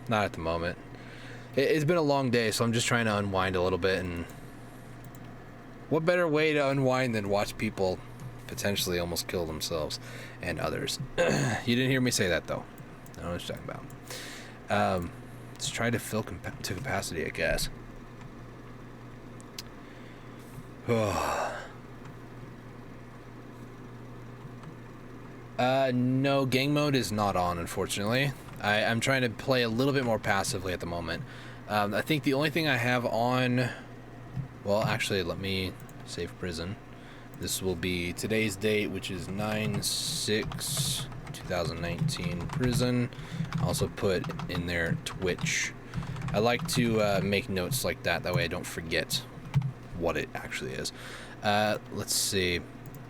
not at the moment. It's been a long day, so I'm just trying to unwind a little bit, and what better way to unwind than watch people potentially almost kill themselves and others. You didn't hear me say that, though. I don't know what you're talking about. Let's try to fill to capacity, I guess. No, gang mode is not on, unfortunately. I'm trying to play a little bit more passively at the moment. I think the only thing I have on... Well, actually, let me save prison. This will be today's date, which is 9/6/2019 prison. I also put in there Twitch. I like to make notes like that. That way I don't forget what it actually is. Let's see.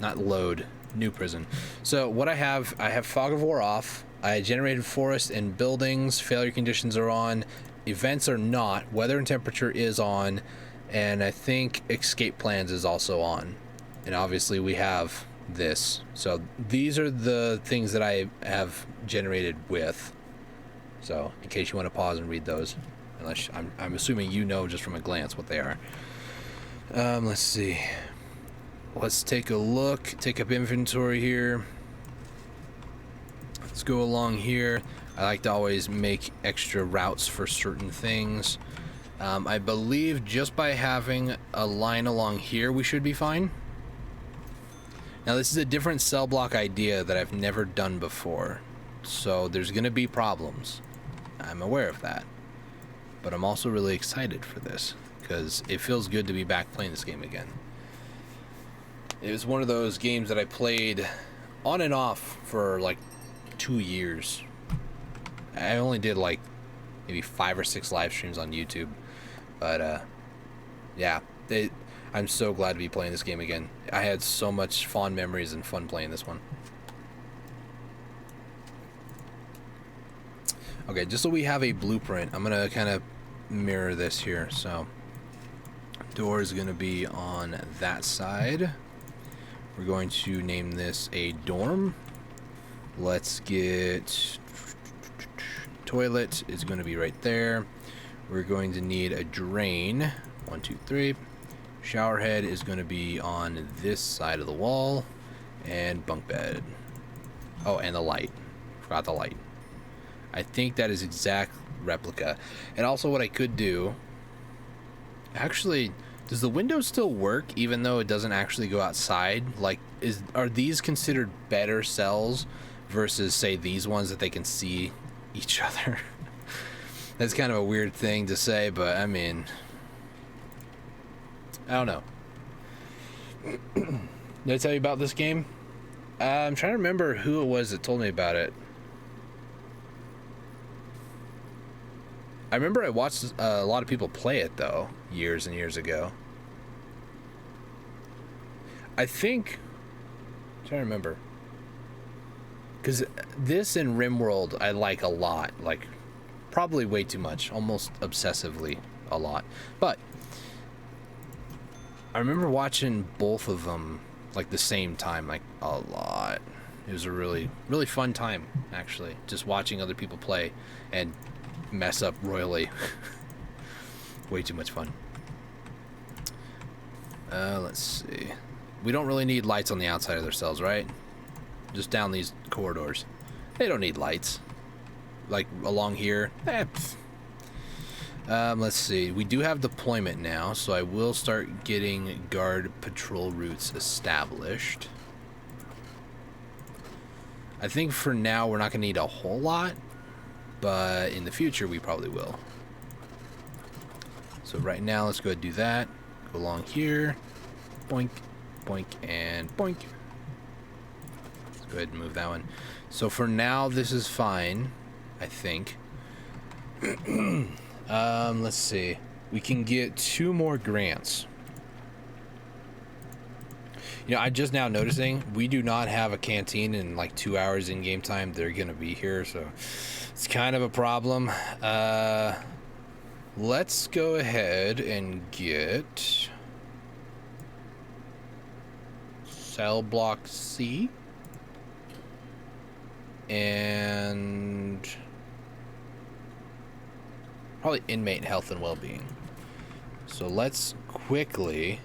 Not load. New prison. So what I have fog of war off. I generated forest and buildings. Failure conditions are on. Events are not. Weather and temperature is on. And I think escape plans is also on. And obviously we have this. So these are the things that I have generated with. So in case you want to pause and read those. Unless I'm assuming you know just from a glance what they are. Let's see. Let's take a look. Take up inventory here. Let's go along here. I like to always make extra routes for certain things. I believe just by having a line along here, we should be fine. Now, this is a different cell block idea that I've never done before. So there's going to be problems. I'm aware of that. But I'm also really excited for this because it feels good to be back playing this game again. It was one of those games that I played on and off for like 2 years. I only did like maybe 5 or 6 live streams on YouTube. But yeah, I'm so glad to be playing this game again. I had so much fond memories and fun playing this one. Okay, just so we have a blueprint, I'm gonna kind of mirror this here. So door is gonna be on that side. We're going to name this a dorm. Let's get toilet is going to be right there. We're going to need a drain. 1, 2, 3. Shower head is going to be on this side of the wall. And bunk bed. Oh, and the light. Forgot the light. I think that is exact replica. And also what I could do... Actually, does the window still work even though it doesn't actually go outside? Like, are these considered better cells versus, say, these ones that they can see each other? That's kind of a weird thing to say, but I mean, I don't know. Did I tell you about this game? I'm trying to remember who it was that told me about it. I remember I watched a lot of people play it, though, years and years ago. I think... I'm trying to remember. Because this and RimWorld I like a lot. Like, probably way too much. Almost obsessively a lot. But I remember watching both of them like the same time, like a lot. It was a really, really fun time, actually, just watching other people play and mess up royally. Way too much fun. Let's see. We don't really need lights on the outside of their cells, right? Just down these corridors. They don't need lights. Like along here. Let's see. We do have deployment now, so I will start getting guard patrol routes established. I think for now we're not going to need a whole lot, but in the future we probably will. So right now, let's go ahead and do that. Go along here. Boink, boink, and boink. Let's go ahead and move that one. So for now, this is fine, I think. Let's see. We can get 2 more grants. You know, I'm just now noticing we do not have a canteen in like 2 hours in game time. They're going to be here, so it's kind of a problem. Let's go ahead and get Cellblock C and probably inmate health and well-being. So let's quickly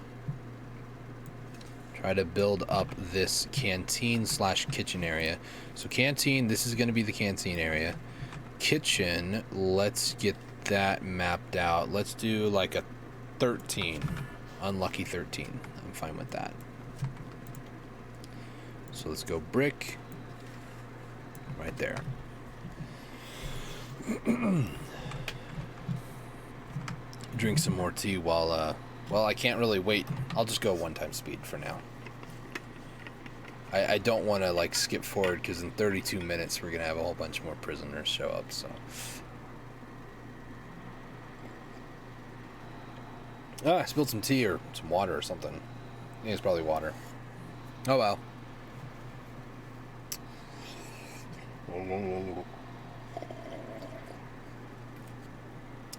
try to build up this canteen slash kitchen area. So canteen, this is going to be the canteen area. Kitchen, let's get that mapped out. Let's do like a 13. Unlucky 13. I'm fine with that. So let's go brick right there. Drink some more tea while well, I can't really wait. I'll just go 1 time speed for now. I don't want to like skip forward because in 32 minutes we're gonna have a whole bunch more prisoners show up. So I spilled some tea or some water or something. I think it's probably water. Oh well.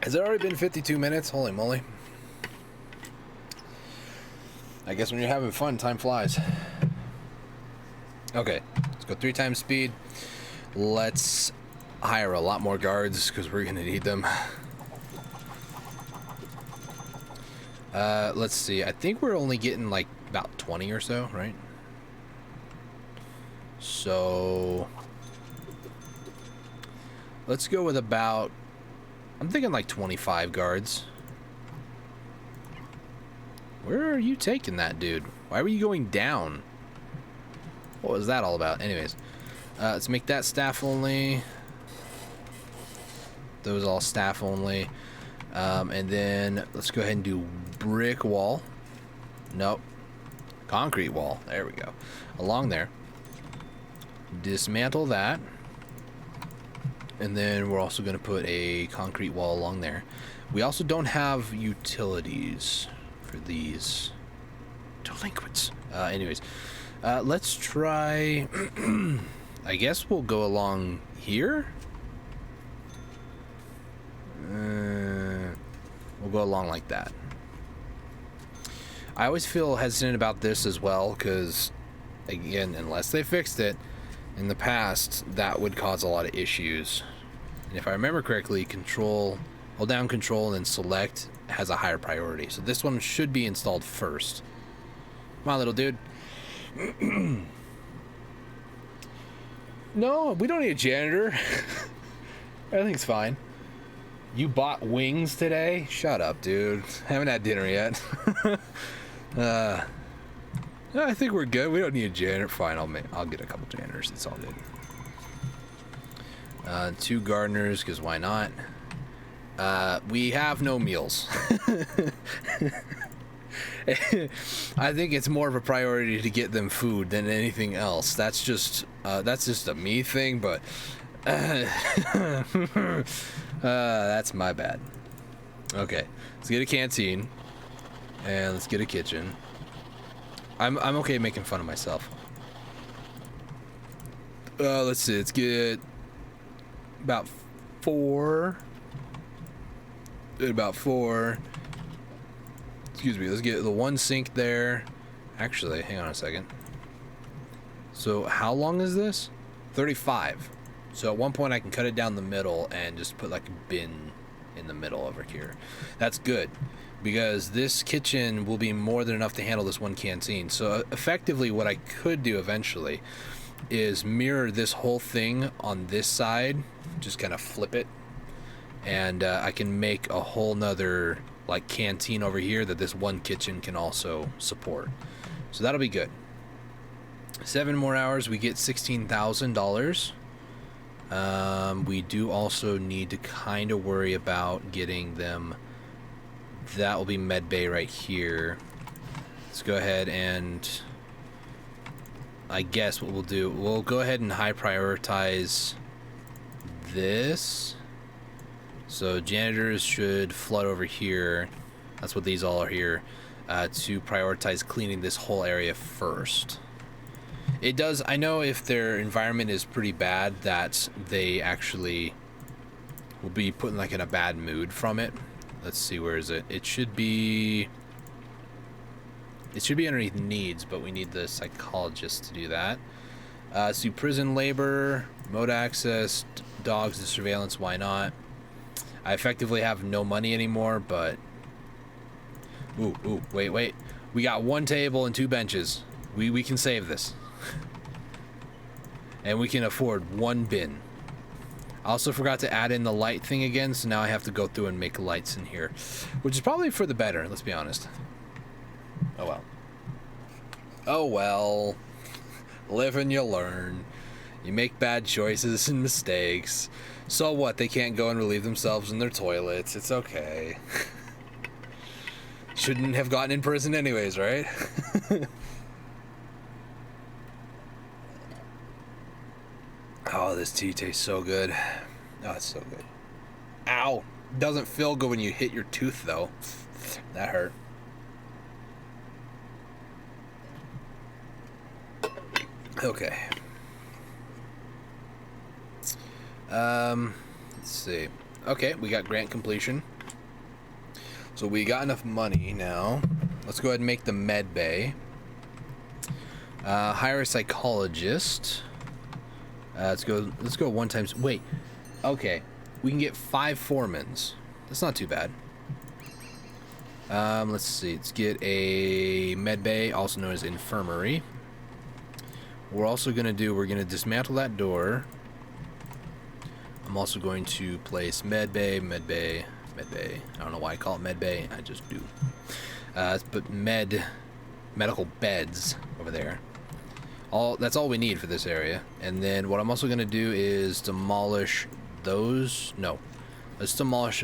Has it already been 52 minutes? Holy moly. I guess when you're having fun, time flies. Okay, let's go 3 times speed. Let's hire a lot more guards because we're going to need them. Let's see. I think we're only getting like about 20 or so, right? So let's go with about, I'm thinking like 25 guards. Where are you taking that, dude? Why were you going down? What was that all about? Anyways, let's make that staff only. Those all staff only. And then let's go ahead and do brick wall. Nope. Concrete wall. There we go. Along there. Dismantle that. And then we're also going to put a concrete wall along there. We also don't have utilities for these delinquents. Anyways, let's try... I guess we'll go along here. We'll go along like that. I always feel hesitant about this as well because, again, unless they fixed it in the past, that would cause a lot of issues. And if I remember correctly, hold down control and then select has a higher priority. So this one should be installed first. Come on, little dude. No, we don't need a janitor. Everything's fine. You bought wings today? Shut up, dude. Haven't had dinner yet. I think we're good. We don't need a janitor. Fine, I'll get a couple janitors. It's all good. 2 gardeners, because why not? We have no meals. I think it's more of a priority to get them food than anything else. That's just a me thing, but that's my bad. Okay, let's get a canteen and let's get a kitchen. I'm okay making fun of myself. Let's see. Let's get about 4. About 4. Excuse me. Let's get the one sink there. Actually, hang on a second. So how long is this? 35. So at one point I can cut it down the middle and just put like a bin in the middle over here. That's good, because this kitchen will be more than enough to handle this one canteen. So effectively what I could do eventually is mirror this whole thing on this side, just kind of flip it, and I can make a whole nother like canteen over here that this one kitchen can also support. So that'll be good. 7 more hours, we get $16,000. We do also need to kind of worry about getting them. That will be med bay right here. Let's go ahead and I guess what we'll do, we'll go ahead and high prioritize this. So janitors should flood over here. That's what these all are here, to prioritize cleaning this whole area first. It does, I know if their environment is pretty bad that they actually will be put in like in a bad mood from it. Let's see, where is it? It should be underneath needs, but we need the psychologist to do that. Let's do prison labor, remote access, dogs and surveillance, why not? I effectively have no money anymore, but wait. We got 1 table and 2 benches. We can save this. And we can afford 1 bin. I also forgot to add in the light thing again, so now I have to go through and make lights in here, which is probably for the better, let's be honest. Oh well. Oh well. Live and you learn. You make bad choices and mistakes. So what? They can't go and relieve themselves in their toilets. It's okay. Shouldn't have gotten in prison anyways, right? Oh, this tea tastes so good. Oh, it's so good. Ow! Doesn't feel good when you hit your tooth, though. That hurt. Okay. Let's see. Okay, we got grant completion. So we got enough money now. Let's go ahead and make the med bay. Hire a psychologist. Let's go 1 times. Wait. Okay. We can get 5 foremans. That's not too bad. Let's see. Let's get a med bay, also known as infirmary. We're also going to do, we're going to dismantle that door. I'm also going to place med bay. I don't know why I call it med bay. I just do. Let's put medical beds over there. That's all we need for this area. And then what I'm also going to do is demolish those. No. Let's demolish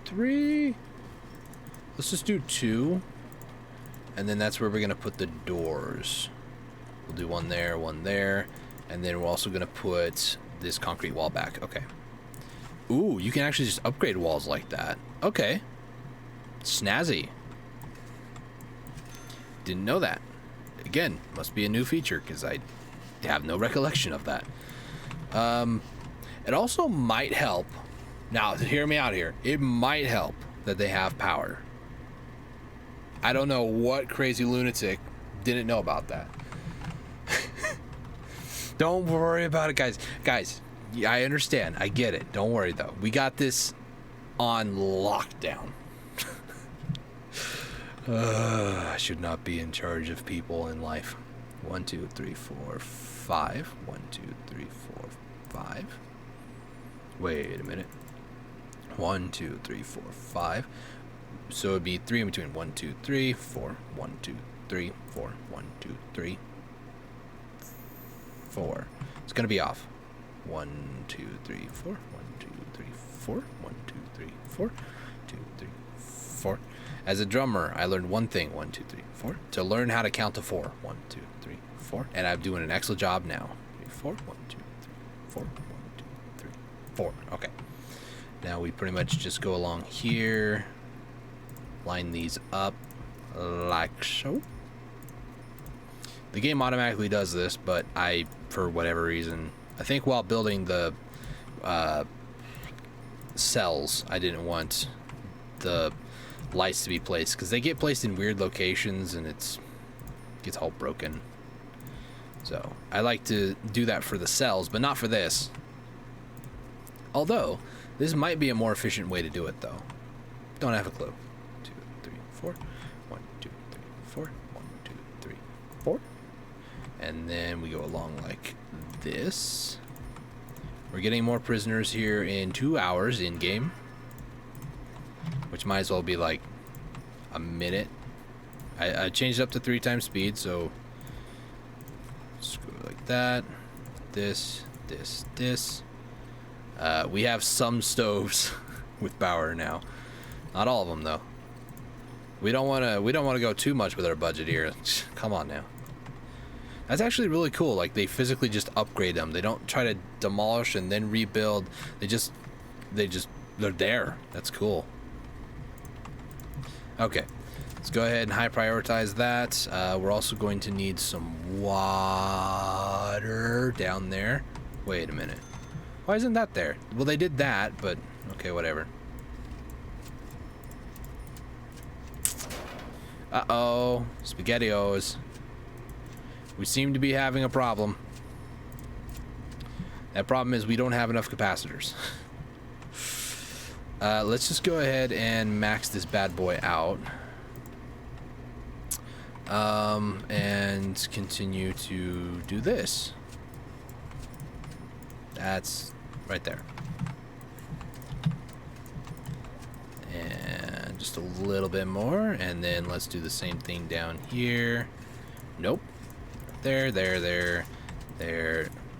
3. Let's just do 2. And then that's where we're going to put the doors. We'll do 1 there, 1 there. And then we're also going to put this concrete wall back. Okay. Ooh, you can actually just upgrade walls like that. Okay. Snazzy. Didn't know that. Again, must be a new feature because I have no recollection of that. It also might help. Now, hear me out here. It might help that they have power. I don't know what crazy lunatic didn't know about that. Don't worry about it, guys. Guys, I understand. I get it. Don't worry, though. We got this on lockdown. I should not be in charge of people in life. 1, 2, 3, 4, 5. 1, 2, 3, 4, 5. Wait a minute. 1, 2, 3, 4, 5. So it'd be 3 in between. 1, 2, 3, 4. 1, 2, 3, 4. 1, 2, 3, 4. It's gonna be off. 1, 2, 3, 4. 1, 2, 3, 4. 1, 2, 3, 4. 2, 3, 4. As a drummer, I learned one thing. 1, 2, 3, 4. To learn how to count to 4. 1, 2, 3, 4. And I'm doing an excellent job now. 3, 4. 1, 2, 3, 4. 1, 2, 3, 4. Okay. Now we pretty much just go along here. Line these up like so. The game automatically does this, but I, for whatever reason, I think while building the cells, I didn't want the lights to be placed, because they get placed in weird locations and gets all broken. So I like to do that for the cells, but not for this. Although this might be a more efficient way to do it, though. Don't have a clue. 2, 3, 4. 1, 2, 3, 4. 1, 2, 3, 4. And then we go along like this. We're getting more prisoners here in 2 hours in game, which might as well be like a minute. I changed it up to 3 times speed, so just go like that. This. We have some stoves with power now. Not all of them though. We don't want to go too much with our budget here. Come on now. That's actually really cool. Like, they physically just upgrade them. They don't try to demolish and then rebuild. They're there. That's cool. Okay, let's go ahead and high prioritize that. We're also going to need some water down there. Wait a minute. Why isn't that there? Well, they did that, but okay, whatever. Uh-oh, SpaghettiOs. We seem to be having a problem. That problem is we don't have enough capacitors. Let's just go ahead and max this bad boy out. And continue to do this. That's right there. And just a little bit more, and then let's do the same thing down here. Nope. There.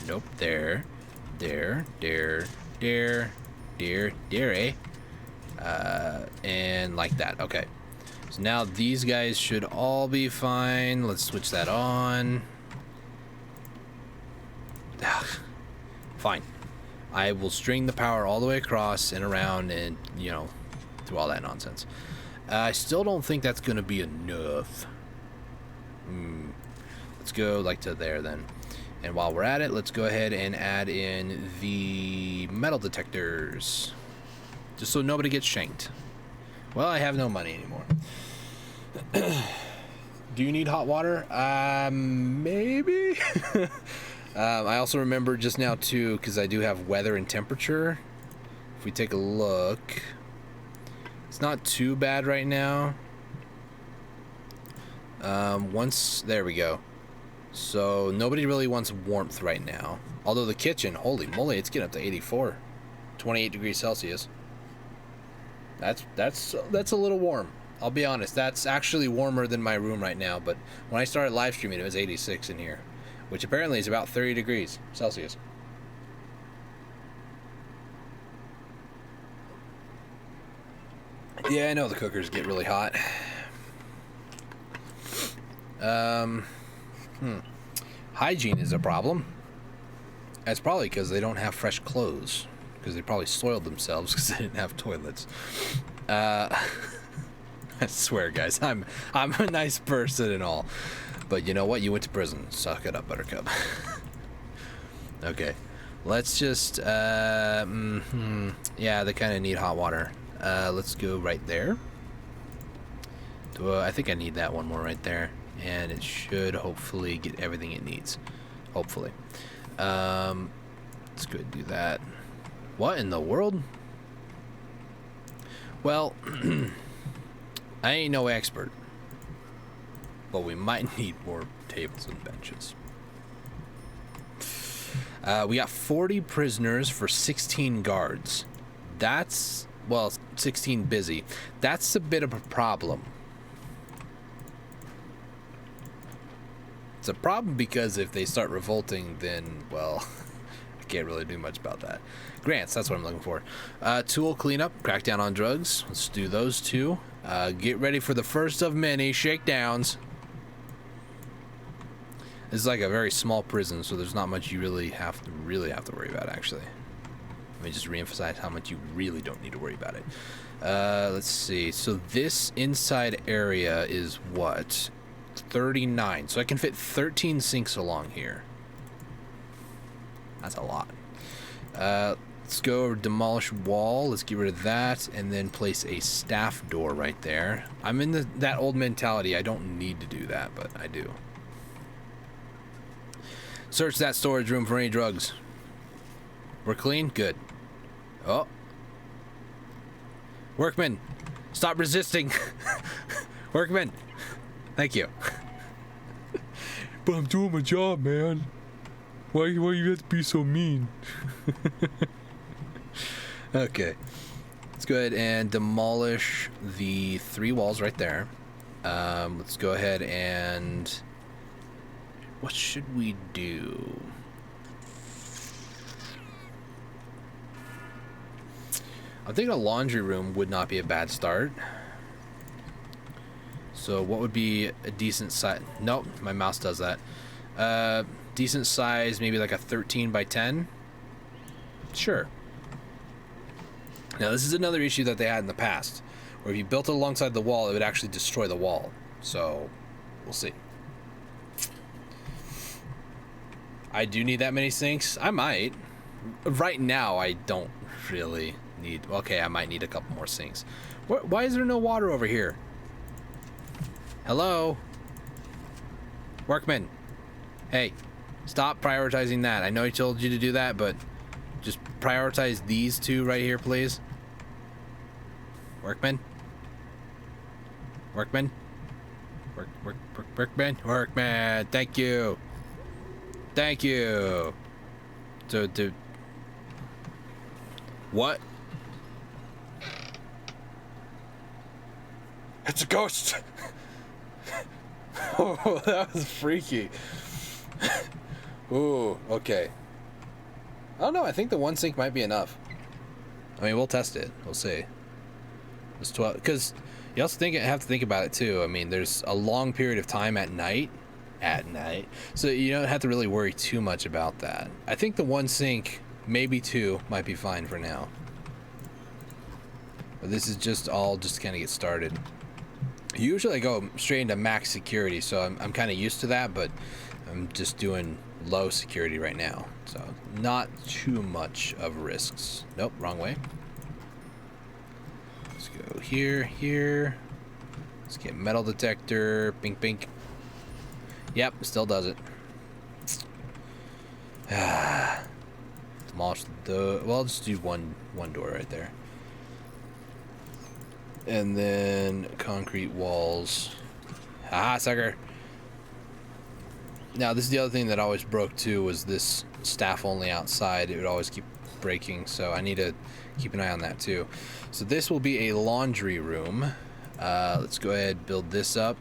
Nope. There, eh? And like that. Okay. So now these guys should all be fine. Let's switch that on. Fine. I will string the power all the way across and around and, you know, through all that nonsense. I still don't think that's going to be enough. Let's go like to there then. And while we're at it, let's go ahead and add in the metal detectors. Just so nobody gets shanked. Well, I have no money anymore. Do you need hot water? Maybe? I also remember just now too, because I do have weather and temperature. If we take a look, it's not too bad right now. There we go. So nobody really wants warmth right now. Although the kitchen, holy moly, it's getting up to 84, 28 degrees Celsius. That's a little warm. I'll be honest. That's actually warmer than my room right now. But when I started live streaming, it was 86 in here, which apparently is about 30 degrees Celsius. Yeah, I know the cookers get really hot. Hygiene is a problem. That's probably because they don't have fresh clothes, because they probably soiled themselves because they didn't have toilets. I swear, guys, I'm a nice person and all, but you know what? You went to prison. Suck it up, Buttercup. Okay, let's just yeah, they kind of need hot water. Let's go right there. I think I need that one more right there, and it should hopefully get everything it needs. Hopefully. Let's go ahead and do that. What in the world? Well, I ain't no expert, but we might need more tables and benches. We got 40 prisoners for 16 guards. That's, well, 16 busy. That's a bit of a problem. It's a problem because if they start revolting, then, well, I can't really do much about that. Grants, that's what I'm looking for. Tool cleanup, crackdown on drugs. Let's do those two. Get ready for the first of many shakedowns. This is like a very small prison, so there's not much you really have to worry about, actually. Let me just reemphasize how much you really don't need to worry about it. Let's see. So this inside area is what? 39. So I can fit 13 sinks along here. That's a lot. Let's go demolish wall. Let's get rid of that and then place a staff door right there. I'm in that old mentality. I don't need to do that, but I do. Search that storage room for any drugs. We're clean? Good. Oh. Workman, stop resisting. Workman, thank you. But I'm doing my job, man. Why you have to be so mean? Okay. Let's go ahead and demolish the 3 walls right there. Let's go ahead and... what should we do? I think a laundry room would not be a bad start. So what would be a decent size? Nope, my mouse does that. Decent size, maybe like a 13 by 10. Sure. Now this is another issue that they had in the past, where if you built it alongside the wall, it would actually destroy the wall. So we'll see. I do need that many sinks. I might. Right now, I don't really need... okay, I might need a couple more sinks. Why is there no water over here? Hello? Workman. Hey, stop prioritizing that. I know I told you to do that, but just prioritize these 2 right here, please. Workman. Workman. Workman. Thank you. Thank you. So, what? It's a ghost. Oh, that was freaky. Ooh, okay. I don't know. I think the 1 sink might be enough. I mean, we'll test it. We'll see. It's 12, because you also have to think about it too. I mean, there's a long period of time at night, so you don't have to really worry too much about that. I think the 1 sink, maybe 2, might be fine for now. But this is just all just kind of get started. Usually I go straight into max security, so I'm kind of used to that, but I'm just doing low security right now, so not too much of risks. Nope, wrong way. Let's go here. Let's get metal detector. Bink, bink. Yep, still does it. Demolish the... well, I'll just do one door right there. And then concrete walls. Ah, sucker. Now, this is the other thing that always broke too, was this staff only outside. It would always keep breaking, so I need to keep an eye on that too. So this will be a laundry room. Let's go ahead and build this up.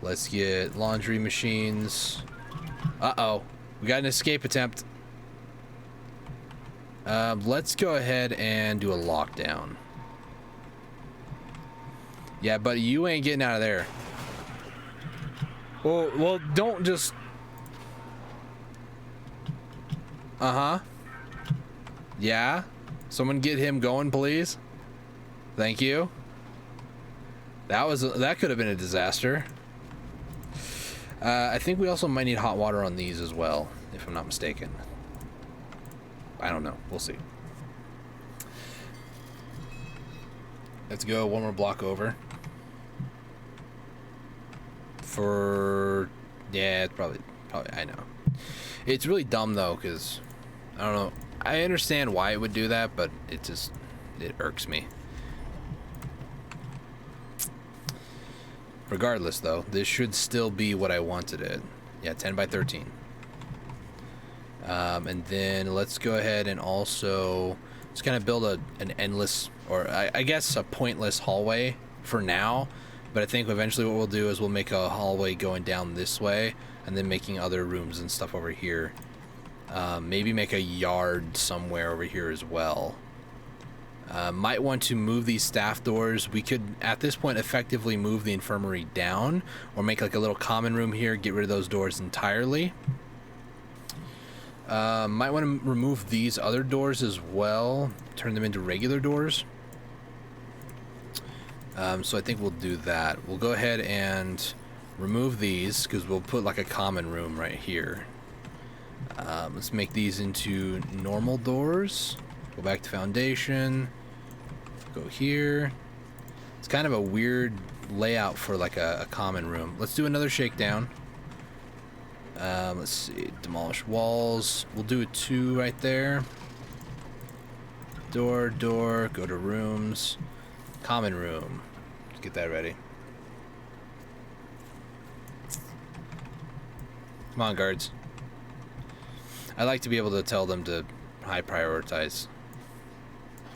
Let's get laundry machines. Uh-oh. We got an escape attempt. Let's go ahead and do a lockdown. Yeah, buddy, you ain't getting out of there. Well, don't just... uh-huh. Yeah? Someone get him going, please. Thank you. That could have been a disaster. I think we also might need hot water on these as well, if I'm not mistaken. I don't know. We'll see. Let's go 1 more block over. Yeah, it's probably I know. It's really dumb though, because I don't know. I understand why it would do that, but it irks me. Regardless though, this should still be what I wanted it. Yeah, 10 by 13. And then let's go ahead and also just kind of build an endless, or I guess a pointless hallway for now. But I think eventually what we'll do is we'll make a hallway going down this way, and then making other rooms and stuff over here. Maybe make a yard somewhere over here as well. Might want to move these staff doors. We could, at this point, effectively move the infirmary down, or make like a little common room here, get rid of those doors entirely. Might want to remove these other doors as well, turn them into regular doors. So I think we'll do that. We'll go ahead and remove these, because we'll put like a common room right here. Let's make these into normal doors. Go back to foundation. Go here. It's kind of a weird layout for like a common room. Let's do another shakedown. Let's see. Demolish walls. We'll do a 2 right there. Door, door. Go to rooms. Common room. Let's get that ready. Come on, guards. I like to be able to tell them to high prioritize.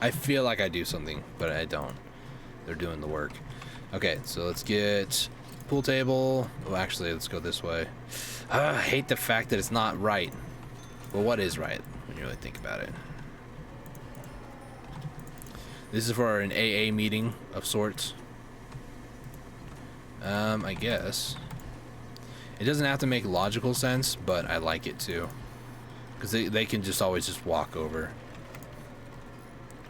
I feel like I do something, but I don't. They're doing the work. Okay, so let's get pool table. Oh, actually, let's go this way. I hate the fact that it's not right. Well, what is right when you really think about it? This is for an AA meeting of sorts. I guess. It doesn't have to make logical sense, but I like it too. Because they can just always just walk over.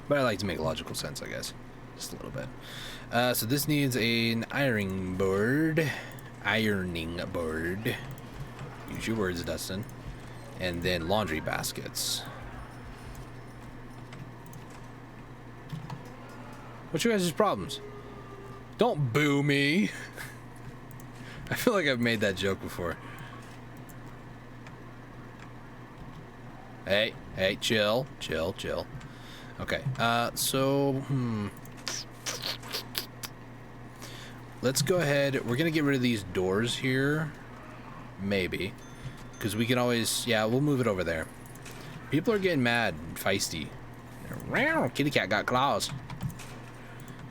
But I like to make logical sense, I guess. Just a little bit. So this needs an ironing board. Ironing board. Use your words, Dustin. And then laundry baskets. What's your guys' problems? Don't boo me. I feel like I've made that joke before. Hey, chill. Okay, so, let's go ahead. We're gonna get rid of these doors here. Maybe. Because we can always, yeah, we'll move it over there. People are getting mad and feisty. Kitty cat got claws.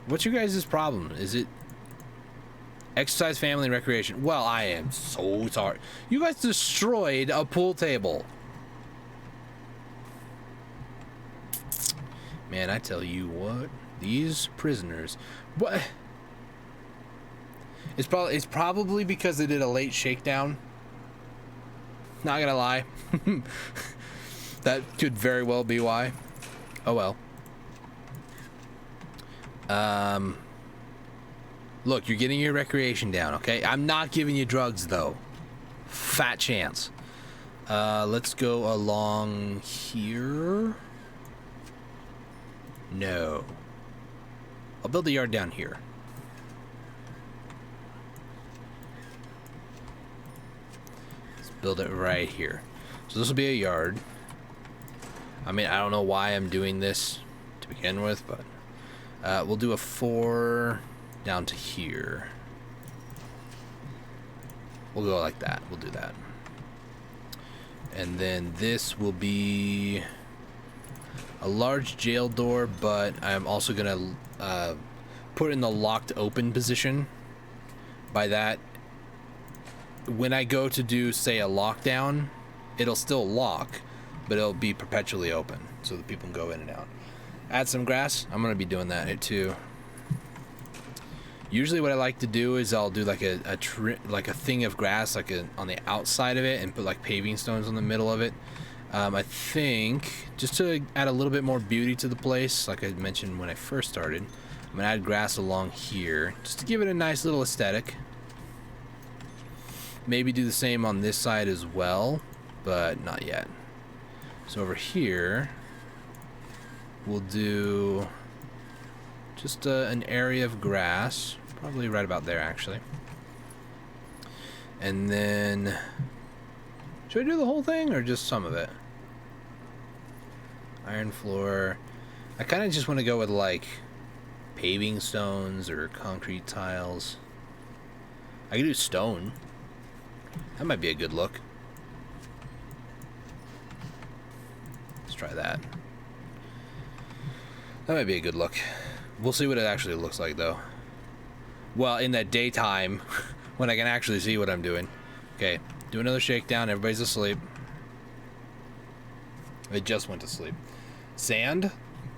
What's your guys' problem? Is it exercise, family, and recreation? Well, I am so sorry. You guys destroyed a pool table. Man, I tell you what, these prisoners. What? It's probably because they did a late shakedown. Not gonna lie. That could very well be why. Oh well. Look, you're getting your recreation down, okay? I'm not giving you drugs though. Fat chance. Let's go along here. No. I'll build the yard down here. Let's build it right here. So this will be a yard. I mean, I don't know why I'm doing this to begin with, but we'll do a 4 down to here. We'll go like that. We'll do that. And then this will be a large jail door, but I'm also gonna put it in the locked open position. By that, when I go to do, say, a lockdown, it'll still lock, but it'll be perpetually open so that people can go in and out. Add some grass. I'm gonna be doing that here too. Usually what I like to do is I'll do like a thing of grass on the outside of it and put like paving stones on the middle of it. I think just to add a little bit more beauty to the place, like I mentioned when I first started, I'm gonna add grass along here just to give it a nice little aesthetic. Maybe do the same on this side as well, but not yet. So over here we'll do just an area of grass, probably right about there actually. And then should I do the whole thing or just some of it? Iron floor. I kind of just want to go with like paving stones or concrete tiles. I could do stone. That might be a good look. Let's try that. That might be a good look. We'll see what it actually looks like though. Well, in that daytime when I can actually see what I'm doing. Okay, do another shakedown. Everybody's asleep. They just went to sleep. Sand?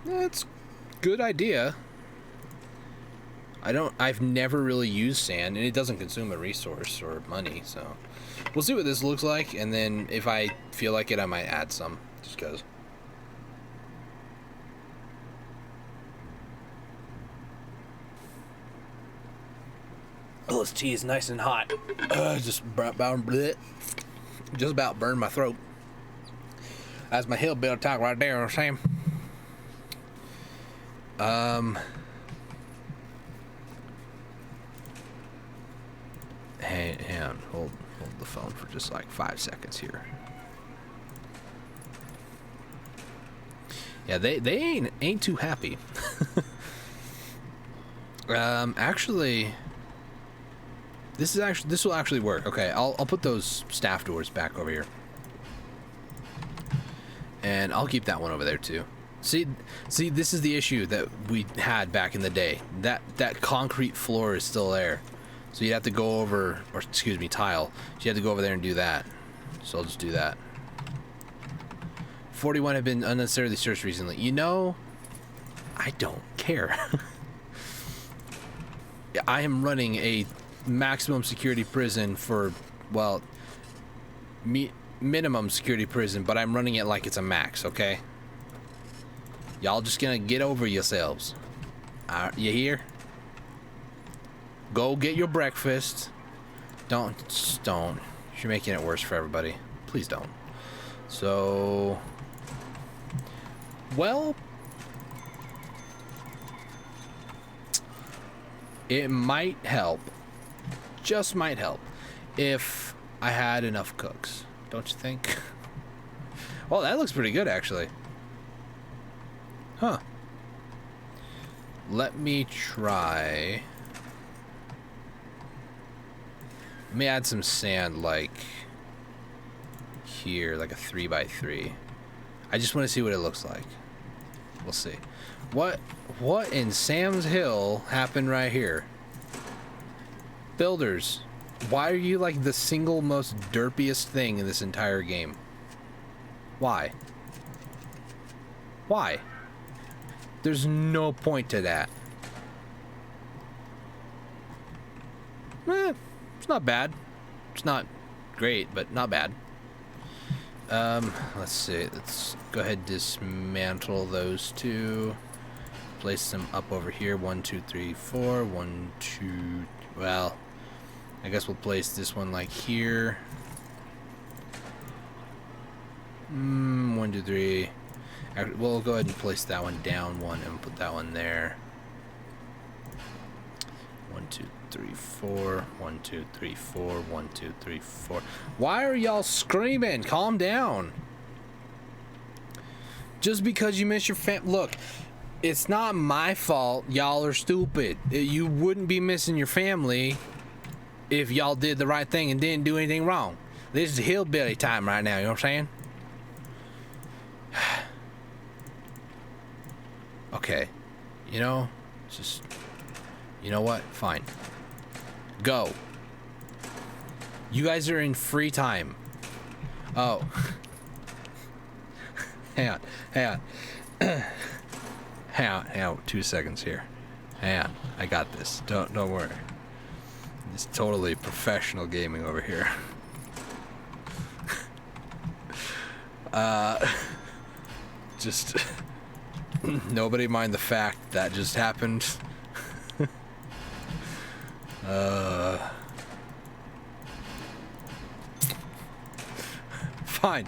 That's a good idea. I've never really used sand, and it doesn't consume a resource or money, so we'll see what this looks like, and then if I feel like it, I might add some, just because. Oh, this tea is nice and hot. Just about burned my throat. That's my hillbilly talk right there, you know what I'm saying? Hang on, hold the phone for just like 5 seconds here. Yeah, they ain't too happy. Actually, this will actually work. Okay, I'll put those staff doors back over here, and I'll keep that one over there too. See, this is the issue that we had back in the day. That concrete floor is still there, so you'd have to go over, or excuse me, tile. So you have to go over there and do that. So I'll just do that. 41 have been unnecessarily searched recently. You know, I don't care. I am running a maximum security prison for, well, minimum security prison, but I'm running it like it's a max, okay? Y'all just gonna get over yourselves. You hear? Go get your breakfast. Don't. You're making it worse for everybody. Please don't. So, well, it might help, just might help, if I had enough cooks, don't you think? Well, that looks pretty good, actually. Huh. Let me try. Let me add some sand, like here, like a 3x3. I just want to see what it looks like. We'll see. What in Sam's Hill happened right here? Builders, why are you like the single most derpiest thing in this entire game? Why? Why? There's no point to that. It's not bad. It's not great, but not bad. Let's see. Let's go ahead and dismantle those two. Place them up over here. 1, 2, 3, 4. 1, 2. Well, I guess we'll place this one like here. 1, 2, 3. We'll go ahead and place that one down one and put that one there. 1, 2, 3, 4. 1, 2, 3, 4. 1, 2, 3, 4. Why are y'all screaming? Calm down. Just because you miss your look, it's not my fault. Y'all are stupid. You wouldn't be missing your family if y'all did the right thing and didn't do anything wrong. This is hillbilly time right now. You know what I'm saying? Okay, you know, just, you know what? Fine. Go. You guys are in free time. Oh. Hang on. Hang on 2 seconds here. Hang on. I got this. Don't worry. It's totally professional gaming over here. Just nobody mind the fact that just happened. Fine.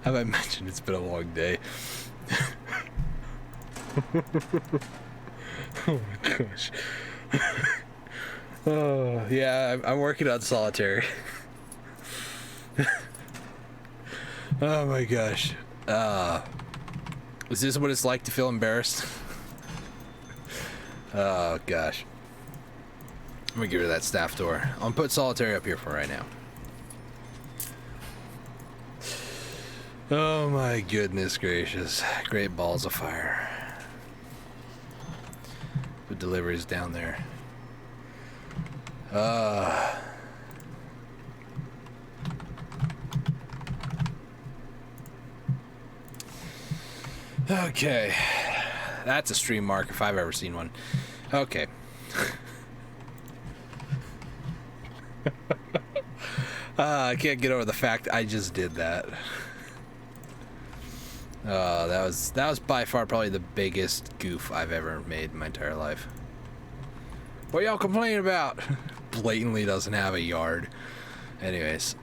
Have I mentioned it's been a long day? Oh my gosh. Oh yeah, I'm working on solitary. Oh my gosh. Is this what it's like to feel embarrassed? Oh gosh. Let me get rid of that staff door. I'll put solitary up here for right now. Oh my goodness gracious. Great balls of fire. The delivery's down there. Okay. That's a stream mark if I've ever seen one. Okay. I can't get over the fact I just did that. That was by far probably the biggest goof I've ever made in my entire life. What y'all complaining about? Blatantly doesn't have a yard. Anyways,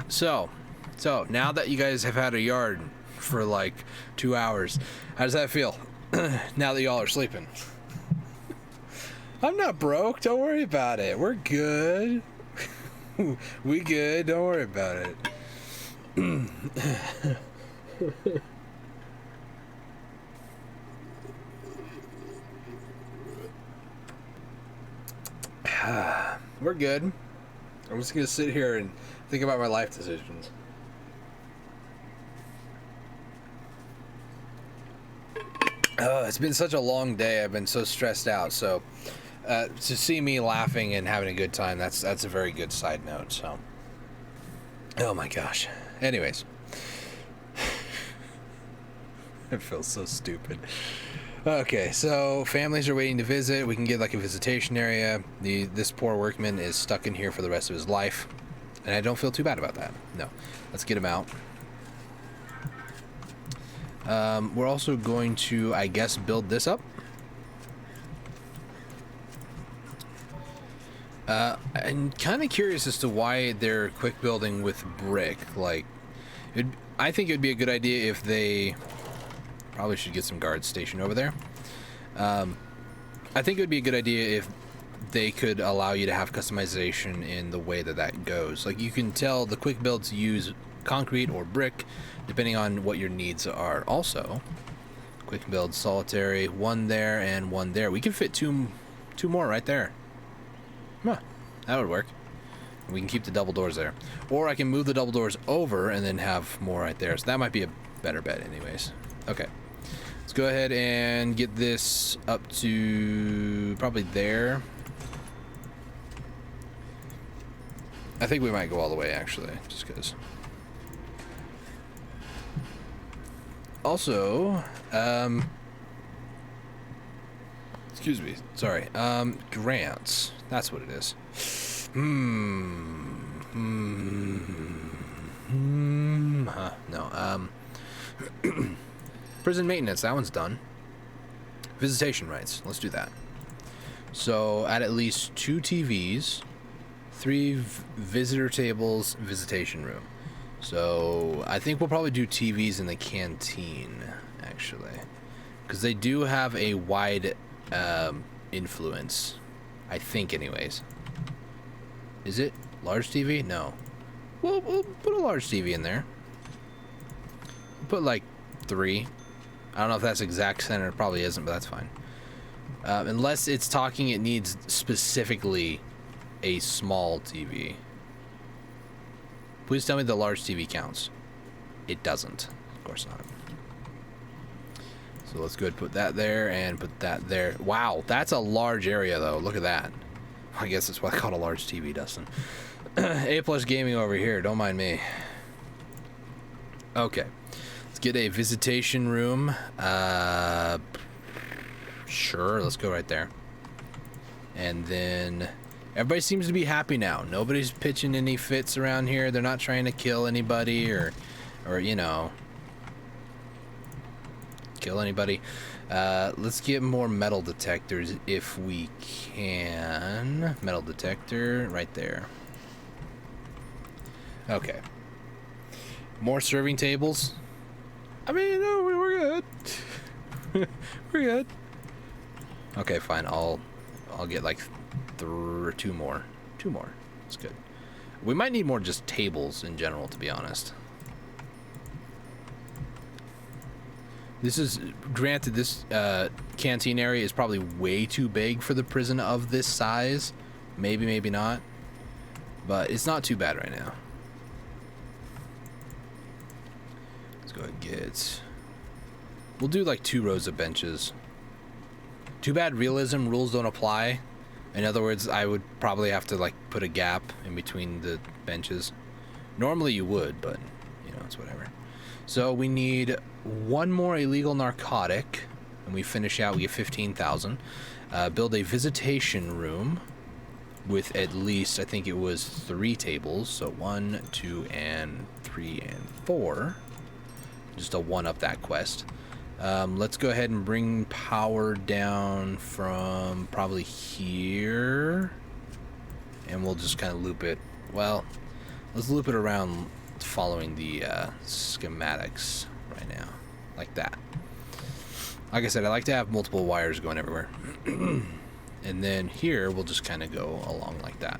so now that you guys have had a yard for like 2 hours, how does that feel? Now that y'all are sleeping. I'm not broke. Don't worry about it. We're good. We good. Don't worry about it. We're good. I'm just gonna sit here and think about my life decisions. Oh, it's been such a long day. I've been so stressed out. So to see me laughing and having a good time, that's a very good side note. So, oh my gosh. Anyways, it feels so stupid. Okay, so families are waiting to visit. We can get like a visitation area. This poor workman is stuck in here for the rest of his life, and I don't feel too bad about that. No, let's get him out. We're also going to, I guess, build this up. I'm kind of curious as to why they're quick building with brick. Like, I think it would be a good idea if they probably should get some guards stationed over there. I think it would be a good idea if they could allow you to have customization in the way that goes. Like, you can tell the quick builds use concrete or brick depending on what your needs are. Also, quick build solitary, one there and one there. We can fit two more right there. Huh, that would work. We can keep the double doors there, or I can move the double doors over and then have more right there. So that might be a better bet anyways. Okay, let's go ahead and get this up to probably there. I think we might go all the way actually, just because. Also, excuse me, sorry, grants, that's what it is. No, prison maintenance, that one's done. Visitation rights, let's do that. So, add at least 2 TVs, 3 visitor tables, visitation room. So I think we'll probably do TVs in the canteen, actually, because they do have a wide influence, I think anyways. Is it large TV? No. We'll put a large TV in there. We'll put like 3. I don't know if that's exact center. It probably isn't, but that's fine. Unless it's talking it needs specifically a small TV. Please tell me the large TV counts. It doesn't. Of course not. So let's go ahead and put that there and put that there. Wow, that's a large area though. Look at that. I guess that's what I call a large TV, Dustin. A+ gaming over here. Don't mind me. Okay. Let's get a visitation room. Sure, let's go right there. And then everybody seems to be happy now. Nobody's pitching any fits around here. They're not trying to kill anybody or you know, kill anybody. Let's get more metal detectors if we can. Metal detector right there. Okay. More serving tables. I mean, no, we're good. We're good. Okay, fine. I'll get like 2 more. 2 more. That's good. We might need more just tables in general, to be honest. This is, granted, this canteen area is probably way too big for the prison of this size. Maybe, maybe not. But it's not too bad right now. Let's go ahead and get... We'll do like 2 rows of benches. Too bad realism rules don't apply. In other words, I would probably have to like put a gap in between the benches. Normally you would, but you know, it's whatever. So we need 1 more illegal narcotic, and we finish out, we get 15,000. Build a visitation room with at least, I think it was 3 tables. So 1, 2, and 3, and 4. just to one-up that quest. Let's go ahead and bring power down from probably here, and we'll just kind of loop it. Well, let's loop it around following the schematics right now, like that. Like I said, I like to have multiple wires going everywhere. And then here, we'll just kind of go along like that.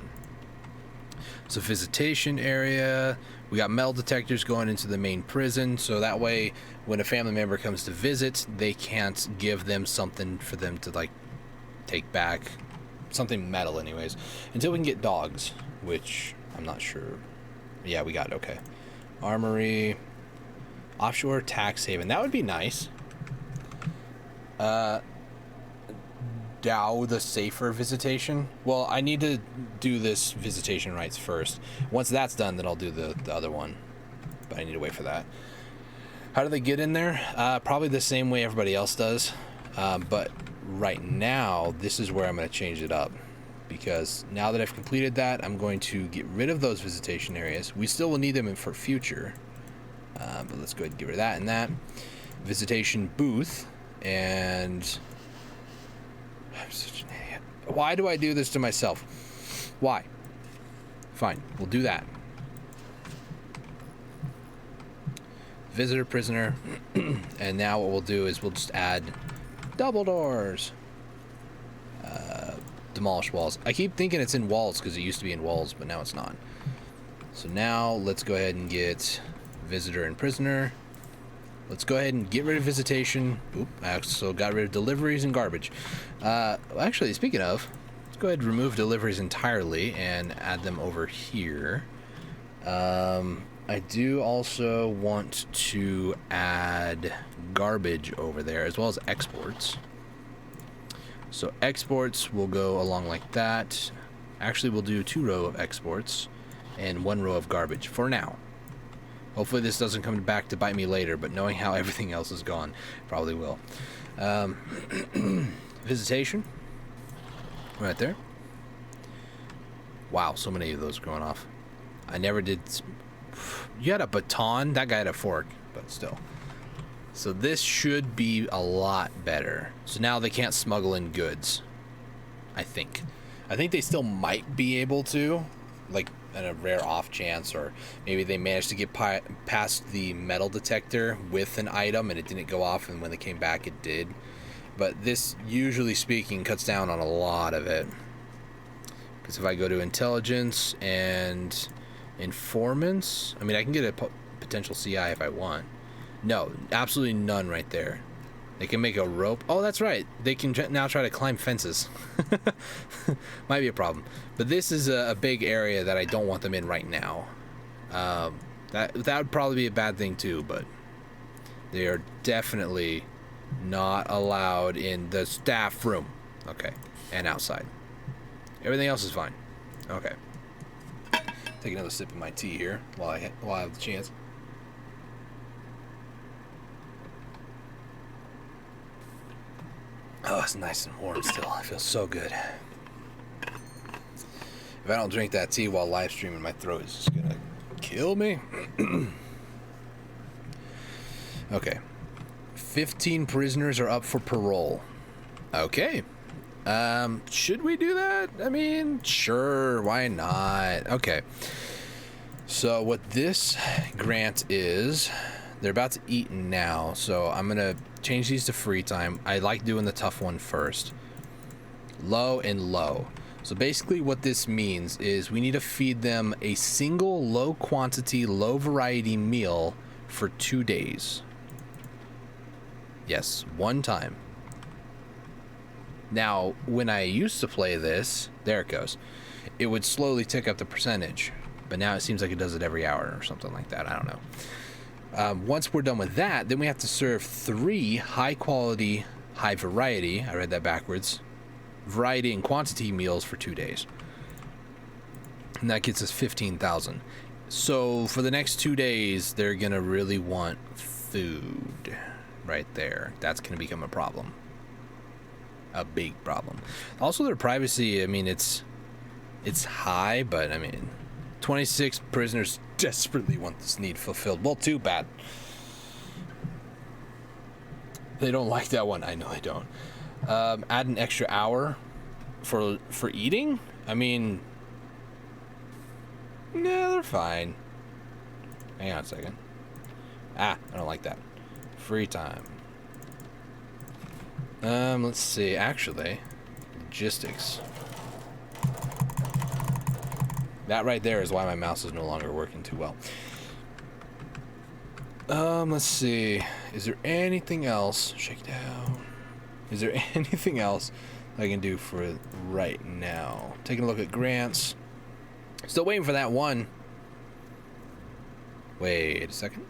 So visitation area, we got metal detectors going into the main prison, so that way when a family member comes to visit, they can't give them something for them to like take back, something metal anyways, until we can get dogs, which I'm not sure. Yeah, we got it. Okay. Armory, offshore tax haven, that would be nice. Dow the safer visitation. Well, I need to do this visitation rights first. Once that's done, then I'll do the other one, but I need to wait for that. How do they get in there? Probably the same way everybody else does, but right now this is where I'm going to change it up, because now that I've completed that, I'm going to get rid of those visitation areas. We still will need them for future, but let's go ahead and get rid of that and that. Visitation booth. And I'm such an idiot. Why do I do this to myself? Why? Fine, we'll do that. Visitor, prisoner. And now what we'll do is we'll just add double doors. Demolish walls. I keep thinking it's in walls because it used to be in walls, but now it's not. So now let's go ahead and get visitor and prisoner. Let's go ahead and get rid of visitation. Oop, I also got rid of deliveries and garbage. Actually, speaking of, let's go ahead and remove deliveries entirely and add them over here. I do also want to add garbage over there, as well as exports. So exports will go along like that. Actually, we'll do 2 rows of exports and 1 row of garbage for now. Hopefully this doesn't come back to bite me later, but knowing how everything else is gone, probably will. Visitation. Right there. Wow, so many of those going off. I never did... You had a baton? That guy had a fork, but still. So this should be a lot better. So now they can't smuggle in goods. I think. I think they still might be able to, like in a rare off chance, or maybe they managed to get past the metal detector with an item and it didn't go off, and when they came back it did. But this, usually speaking, cuts down on a lot of it. Because if I go to intelligence and informants, I mean, I can get a potential CI if I want. No, absolutely none right there. They can make a rope. Oh, that's right. They can now try to climb fences. Might be a problem. But this is a big area that I don't want them in right now. That would probably be a bad thing too, but they are definitely not allowed in the staff room. Okay, and outside. Everything else is fine. Okay. Take another sip of my tea here while I have the chance. Oh, it's nice and warm still. It feels so good. If I don't drink that tea while live streaming, my throat is just gonna kill me. Okay. 15 prisoners are up for parole. Okay. Should we do that? I mean, sure, why not? Okay. So what this grant is, they're about to eat now, so I'm gonna change these to free time. I like doing the tough one first. Low and low. So basically what this means is we need to feed them a single low quantity, low variety meal for 2 days. Yes, one time. Now, when I used to play this, there it goes, it would slowly tick up the percentage, but now it seems like it does it every hour or something like that. I don't know. Once we're done with that, then we have to serve 3 high quality, high variety, I read that backwards, variety and quantity meals for 2 days. And that gets us 15,000. So for the next 2 days, they're going to really want food right there. That's going to become a problem. A big problem. Also, their privacy, I mean, it's high, but I mean, 26 prisoners desperately want this need fulfilled. Well, too bad. They don't like that one. I know they don't. Add an extra hour for eating? I mean, no, they're fine. Hang on a second. I don't like that. Free time. Let's see. Actually, logistics. That right there is why my mouse is no longer working too well. Let's see. Is there anything else? Shake down. Is there anything else I can do for right now? Taking a look at grants. Still waiting for that one. Wait a second.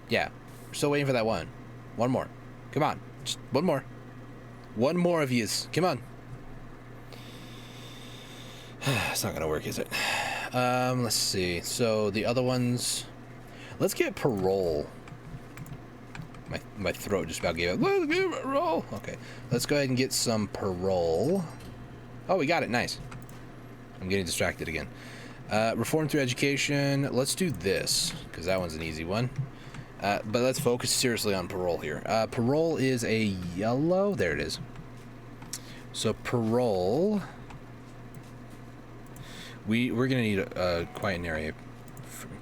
Yeah, we're still waiting for that one. One more. Come on. Just one more. One more of yous. Come on. It's not gonna work, is it? Let's see. So the other ones. Let's get parole. My throat just about gave up. Let's get parole. Okay. Let's go ahead and get some parole. Oh, we got it. Nice. I'm getting distracted again. Reform through education. Let's do this, because that one's an easy one. But let's focus seriously on parole here. Parole is a yellow. There it is. So parole. We're gonna need quite an area,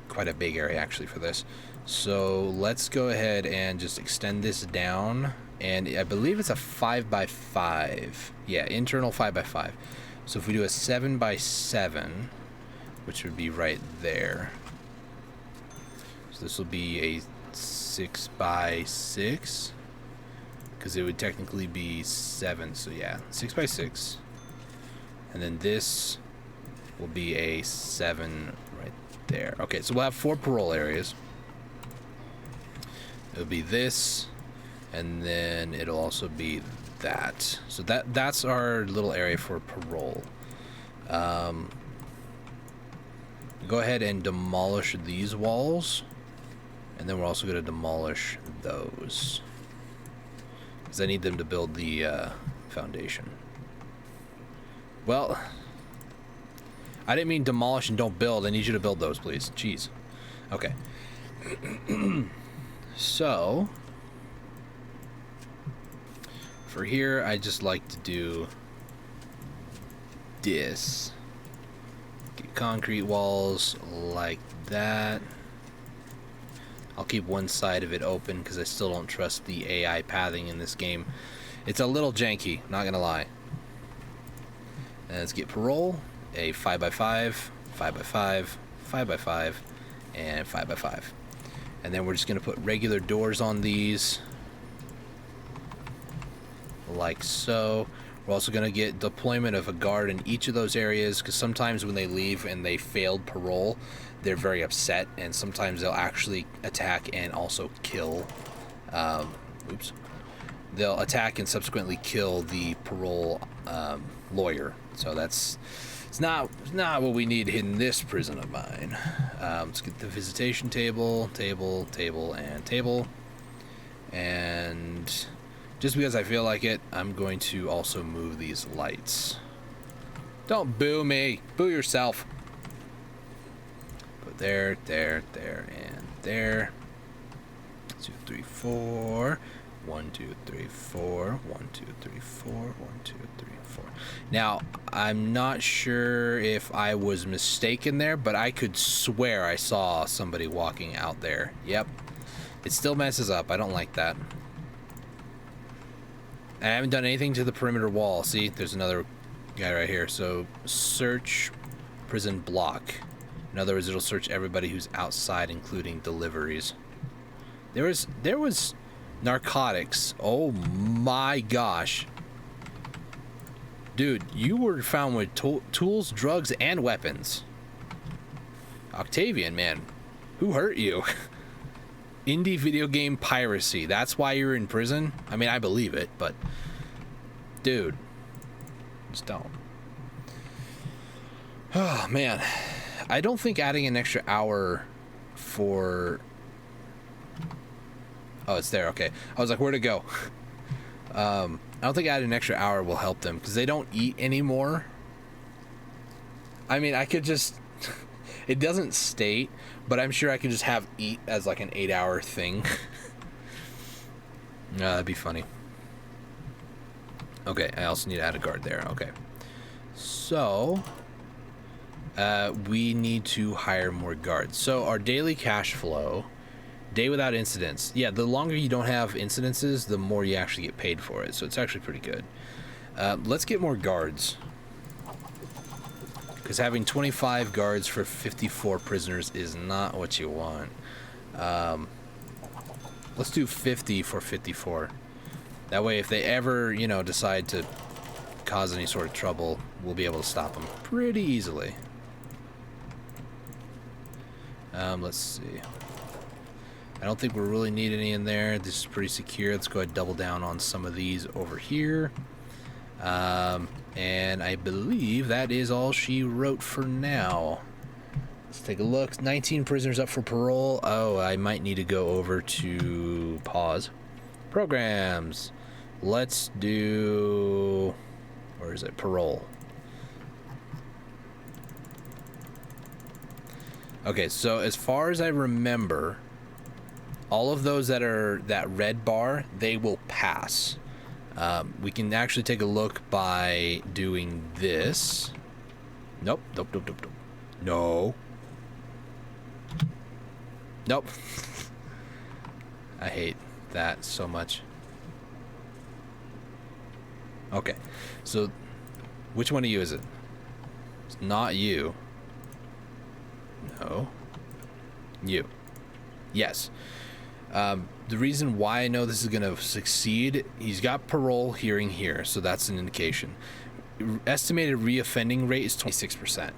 quite a big area actually for this. So let's go ahead and just extend this down, and I believe it's a 5x5. Yeah, internal 5x5. So if we do a 7x7, which would be right there. So this will be a 6x6, because it would technically be 7. So yeah, 6x6, and then this will be a 7 right there. Okay, so we'll have 4 parole areas. It'll be this, and then it'll also be that. So that's our little area for parole. Go ahead and demolish these walls, and then we're also going to demolish those, because I need them to build the foundation. Well, I didn't mean demolish and don't build. I need you to build those, please. Jeez. Okay. So, for here, I just like to do this. Get concrete walls like that. I'll keep one side of it open because I still don't trust the AI pathing in this game. It's a little janky, not gonna lie. And let's get parole. A 5x5, 5x5, 5x5, and 5x5. And then we're just going to put regular doors on these, like so. We're also going to get deployment of a guard in each of those areas, because sometimes when they leave and they failed parole, they're very upset, and sometimes they'll actually attack and also kill. They'll attack and subsequently kill the parole lawyer. So it's not what we need in this prison of mine. Let's get the visitation table, and table. And just because I feel like it, I'm going to also move these lights. Don't boo me. Boo yourself. Put there, and there. 2, 3, 4. 1, 2, 3, 4. 1, 2, 3, 4. 1, 2, 3, 4. Now, I'm not sure if I was mistaken there, but I could swear I saw somebody walking out there. Yep. It still messes up. I don't like that. I haven't done anything to the perimeter wall. See, there's another guy right here. So, search prison block. In other words, it'll search everybody who's outside, including deliveries. There was narcotics. Oh my gosh. Dude, you were found with tools, drugs, and weapons. Octavian, man. Who hurt you? Indie video game piracy. That's why you're in prison? I mean, I believe it, but... Dude. Just don't. Oh, man. I don't think adding an extra hour for... Oh, it's there. Okay. I was like, where'd it go? I don't think adding an extra hour will help them, because they don't eat anymore. I mean, I could just... It doesn't state, but I'm sure I could just have eat as like an 8-hour thing. That'd be funny. Okay, I also need to add a guard there. Okay. So, we need to hire more guards. So, our daily cash flow, day without incidents. Yeah, the longer you don't have incidences, the more you actually get paid for it. So, it's actually pretty good. Let's get more guards. Because having 25 guards for 54 prisoners is not what you want. Let's do 50 for 54. That way, if they ever, you know, decide to cause any sort of trouble, we'll be able to stop them pretty easily. Let's see. I don't think we really need any in there. This is pretty secure. Let's go ahead and double down on some of these over here. And I believe that is all she wrote for now. Let's take a look. 19 prisoners up for parole. Oh, I might need to go over to pause. Programs. Let's do... Where is it? Parole. Okay, so as far as I remember, all of those that are that red bar, they will pass. We can actually take a look by doing this. Nope. No. Nope. I hate that so much. Okay, so which one of you is it? It's not you. No. You. Yes. The reason why I know this is going to succeed, he's got parole hearing here, so that's an indication. Estimated reoffending rate is 26%.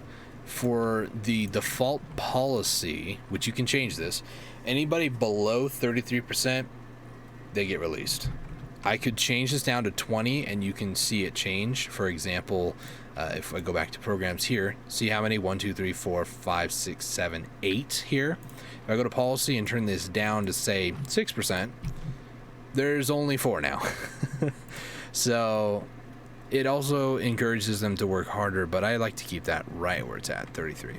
For the default policy, which you can change this, anybody below 33%, they get released. I could change this down to 20 and you can see it change. For example, if I go back to programs here, see how many? 1, 2, 3, 4, 5, 6, 7, 8 here. If I go to policy and turn this down to say 6%, there's only 4 now. So it also encourages them to work harder, but I like to keep that right where it's at, 33.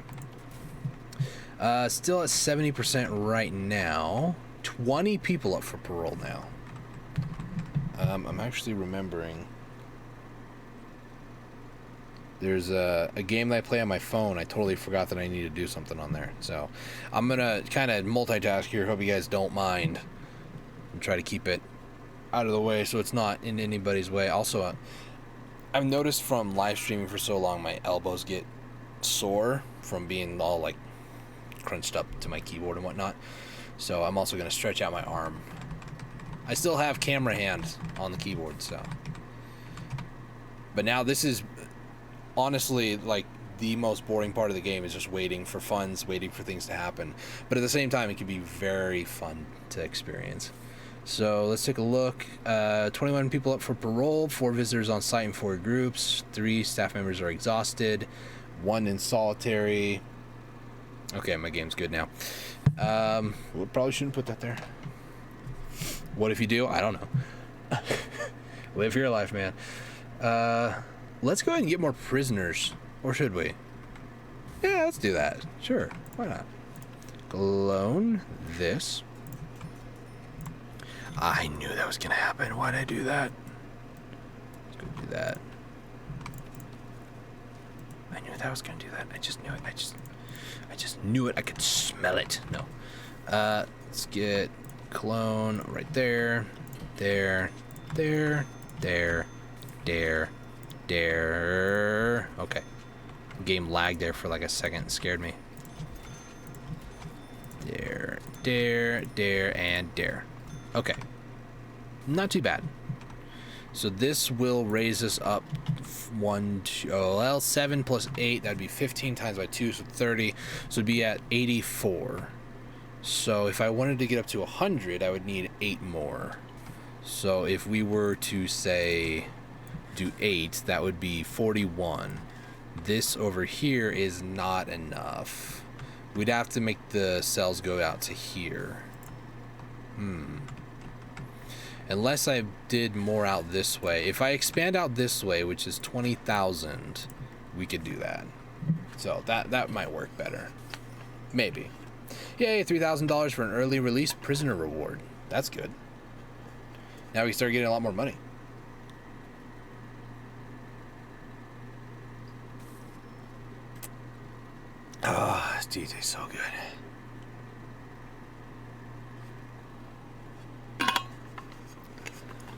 Still at 70% right now. 20 people up for parole now. I'm actually remembering there's a game that I play on my phone. I totally forgot that I need to do something on there. So I'm going to kind of multitask here. Hope you guys don't mind. And try to keep it out of the way so it's not in anybody's way. Also, I've noticed from live streaming for so long, my elbows get sore from being all like crunched up to my keyboard and whatnot. So I'm also going to stretch out my arm. I still have camera hand on the keyboard, so. But now this is honestly like the most boring part of the game, is just waiting for funds, waiting for things to happen. But at the same time, it can be very fun to experience. So let's take a look. 21 people up for parole, 4 visitors on site in 4 groups, 3 staff members are exhausted, 1 in solitary. Okay, my game's good now. We probably shouldn't put that there. What if you do? I don't know. Live your life, man. Let's go ahead and get more prisoners. Or should we? Yeah, let's do that. Sure. Why not? Clone this. I knew that was going to happen. Why'd I do that? Let's go do that. I knew that was going to do that. I just knew it. I just knew it. I could smell it. No. Let's get... clone right there, there. Okay. Game lagged there for like a second. Scared me. There, and there. Okay. Not too bad. So this will raise us up 7 plus 8. That'd be 15 times by 2, so 30. So it'd be at 84. So if I wanted to get up to 100, I would need 8 more. So if we were to say do 8, that would be 41. This over here is not enough. We'd have to make the cells go out to here. Unless I did more out this way. If I expand out this way, which is 20,000, we could do that. So that might work better. Maybe. Yay, $3,000 for an early release prisoner reward. That's good. Now we start getting a lot more money. Oh, this tea tastes so good.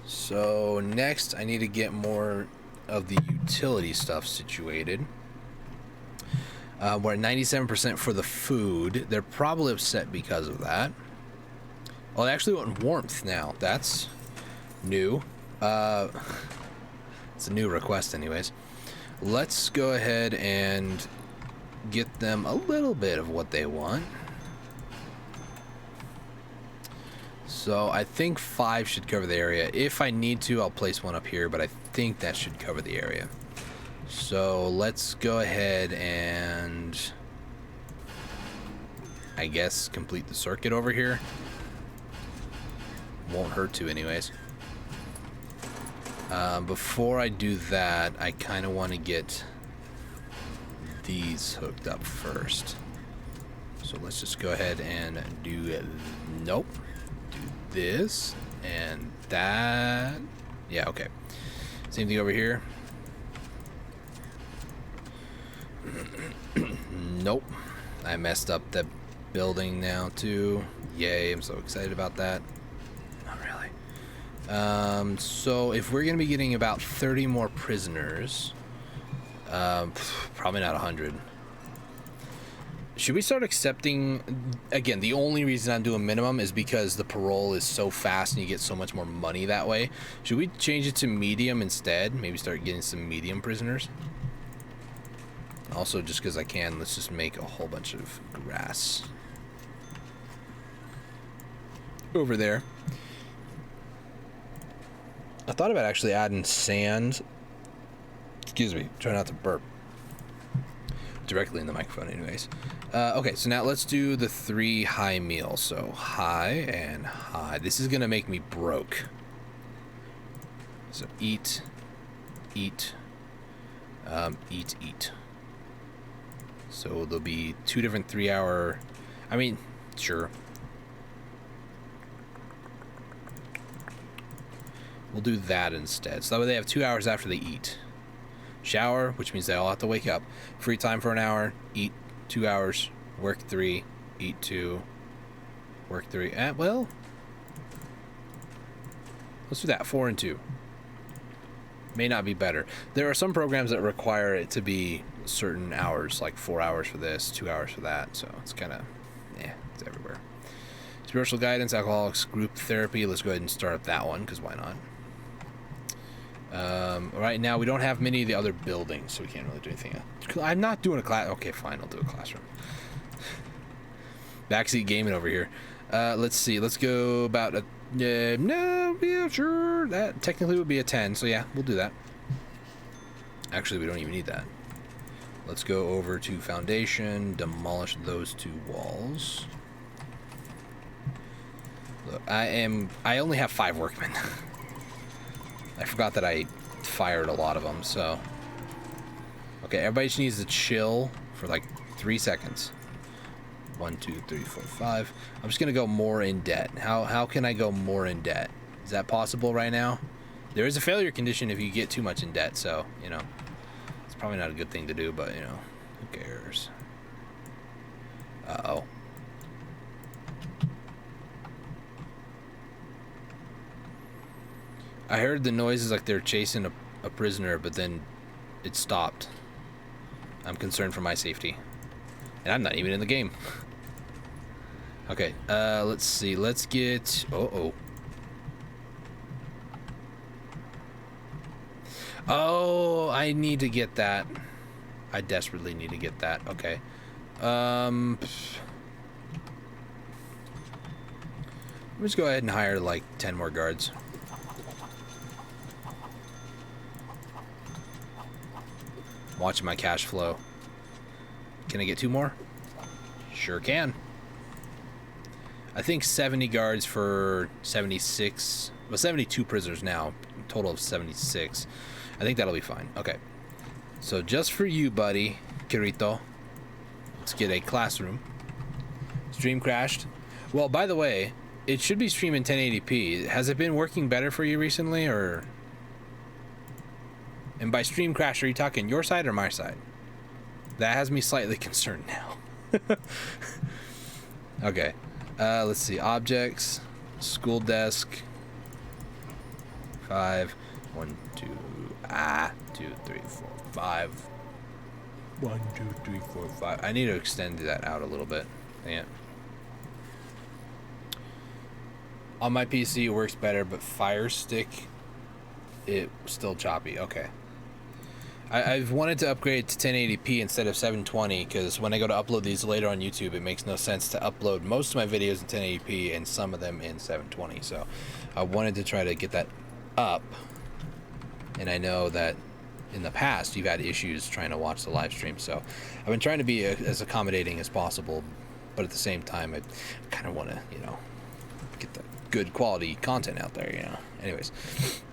So next I need to get more of the utility stuff situated. We're at 97% for the food. They're probably upset because of that. Oh, they actually want warmth now. That's new. It's a new request anyways. Let's go ahead and get them a little bit of what they want. So I think 5 should cover the area. If I need to, I'll place one up here, but I think that should cover the area. So let's go ahead and, I guess, complete the circuit over here. Won't hurt to anyways. Before I do that, I kind of want to get these hooked up first. So let's just go ahead and do it. Nope. Do this and that. Yeah, okay. Same thing over here. Nope. I messed up the building now too. Yay, I'm so excited about that. Not really. So if we're gonna be getting about 30 more prisoners, probably not 100. Should we start accepting, again, the only reason I'm doing minimum is because the parole is so fast and you get so much more money that way. Should we change it to medium instead? Maybe start getting some medium prisoners? Also, just because I can, let's just make a whole bunch of grass over there. I thought about actually adding sand. Excuse me, try not to burp directly in the microphone anyways. Okay, so now let's do the 3 high meals. So high and high. This is gonna make me broke. So eat, eat, eat. So there'll be 2 different 3-hour, I mean, sure. We'll do that instead. So that way they have 2 hours after they eat. Shower, which means they all have to wake up. Free time for an hour, eat 2 hours, work 3, eat 2, work 3. Well, let's do that, 4 and 2. May not be better. There are some programs that require it to be certain hours, like 4 hours for this, 2 hours for that. So it's kind of, it's everywhere. Spiritual guidance, alcoholics, group therapy. Let's go ahead and start up that one, because why not? Right now, we don't have many of the other buildings, so we can't really do anything. I'm not doing a class. Okay, fine, I'll do a classroom. Backseat gaming over here. Let's see. Let's go about a... no, yeah, sure. That technically would be a 10, so yeah, we'll do that. Actually, we don't even need that. Let's go over to foundation, demolish those 2 walls. Look, I only have 5 workmen. I forgot that I fired a lot of them, so... Okay, everybody just needs to chill for like 3 seconds. 1, 2, 3, 4, 5. I'm just gonna go more in debt. How can I go more in debt? Is that possible right now? There is a failure condition if you get too much in debt, so, you know, it's probably not a good thing to do, but, you know, who cares? Uh-oh. I heard the noises like they're chasing a prisoner, but then it stopped. I'm concerned for my safety. And I'm not even in the game. Okay, let's see. Let's get... Oh, I need to get that. I desperately need to get that. Okay. Let's go ahead and hire like 10 more guards. Watching my cash flow. Can I get 2 more? Sure can. I think 70 guards for 76. Well, 72 prisoners now. Total of 76. I think that'll be fine. Okay. So just for you, buddy, Kirito, let's get a classroom. Stream crashed. Well, by the way, it should be streaming 1080p. Has it been working better for you recently, or? And by stream crash, are you talking your side or my side? That has me slightly concerned now. Okay. Let's see. Objects. School desk. 5. 1, 2. 2, 3, 4, 5. 1, 2, 3, 4, 5. I need to extend that out a little bit. Dang it. On my PC, it works better, but Fire Stick, it's still choppy. Okay. I've wanted to upgrade to 1080p instead of 720 because when I go to upload these later on YouTube, it makes no sense to upload most of my videos in 1080p and some of them in 720. So I wanted to try to get that up. And I know that in the past you've had issues trying to watch the live stream. So I've been trying to be as accommodating as possible. But at the same time, I kind of want to, you know, get the good quality content out there, you know. Anyways.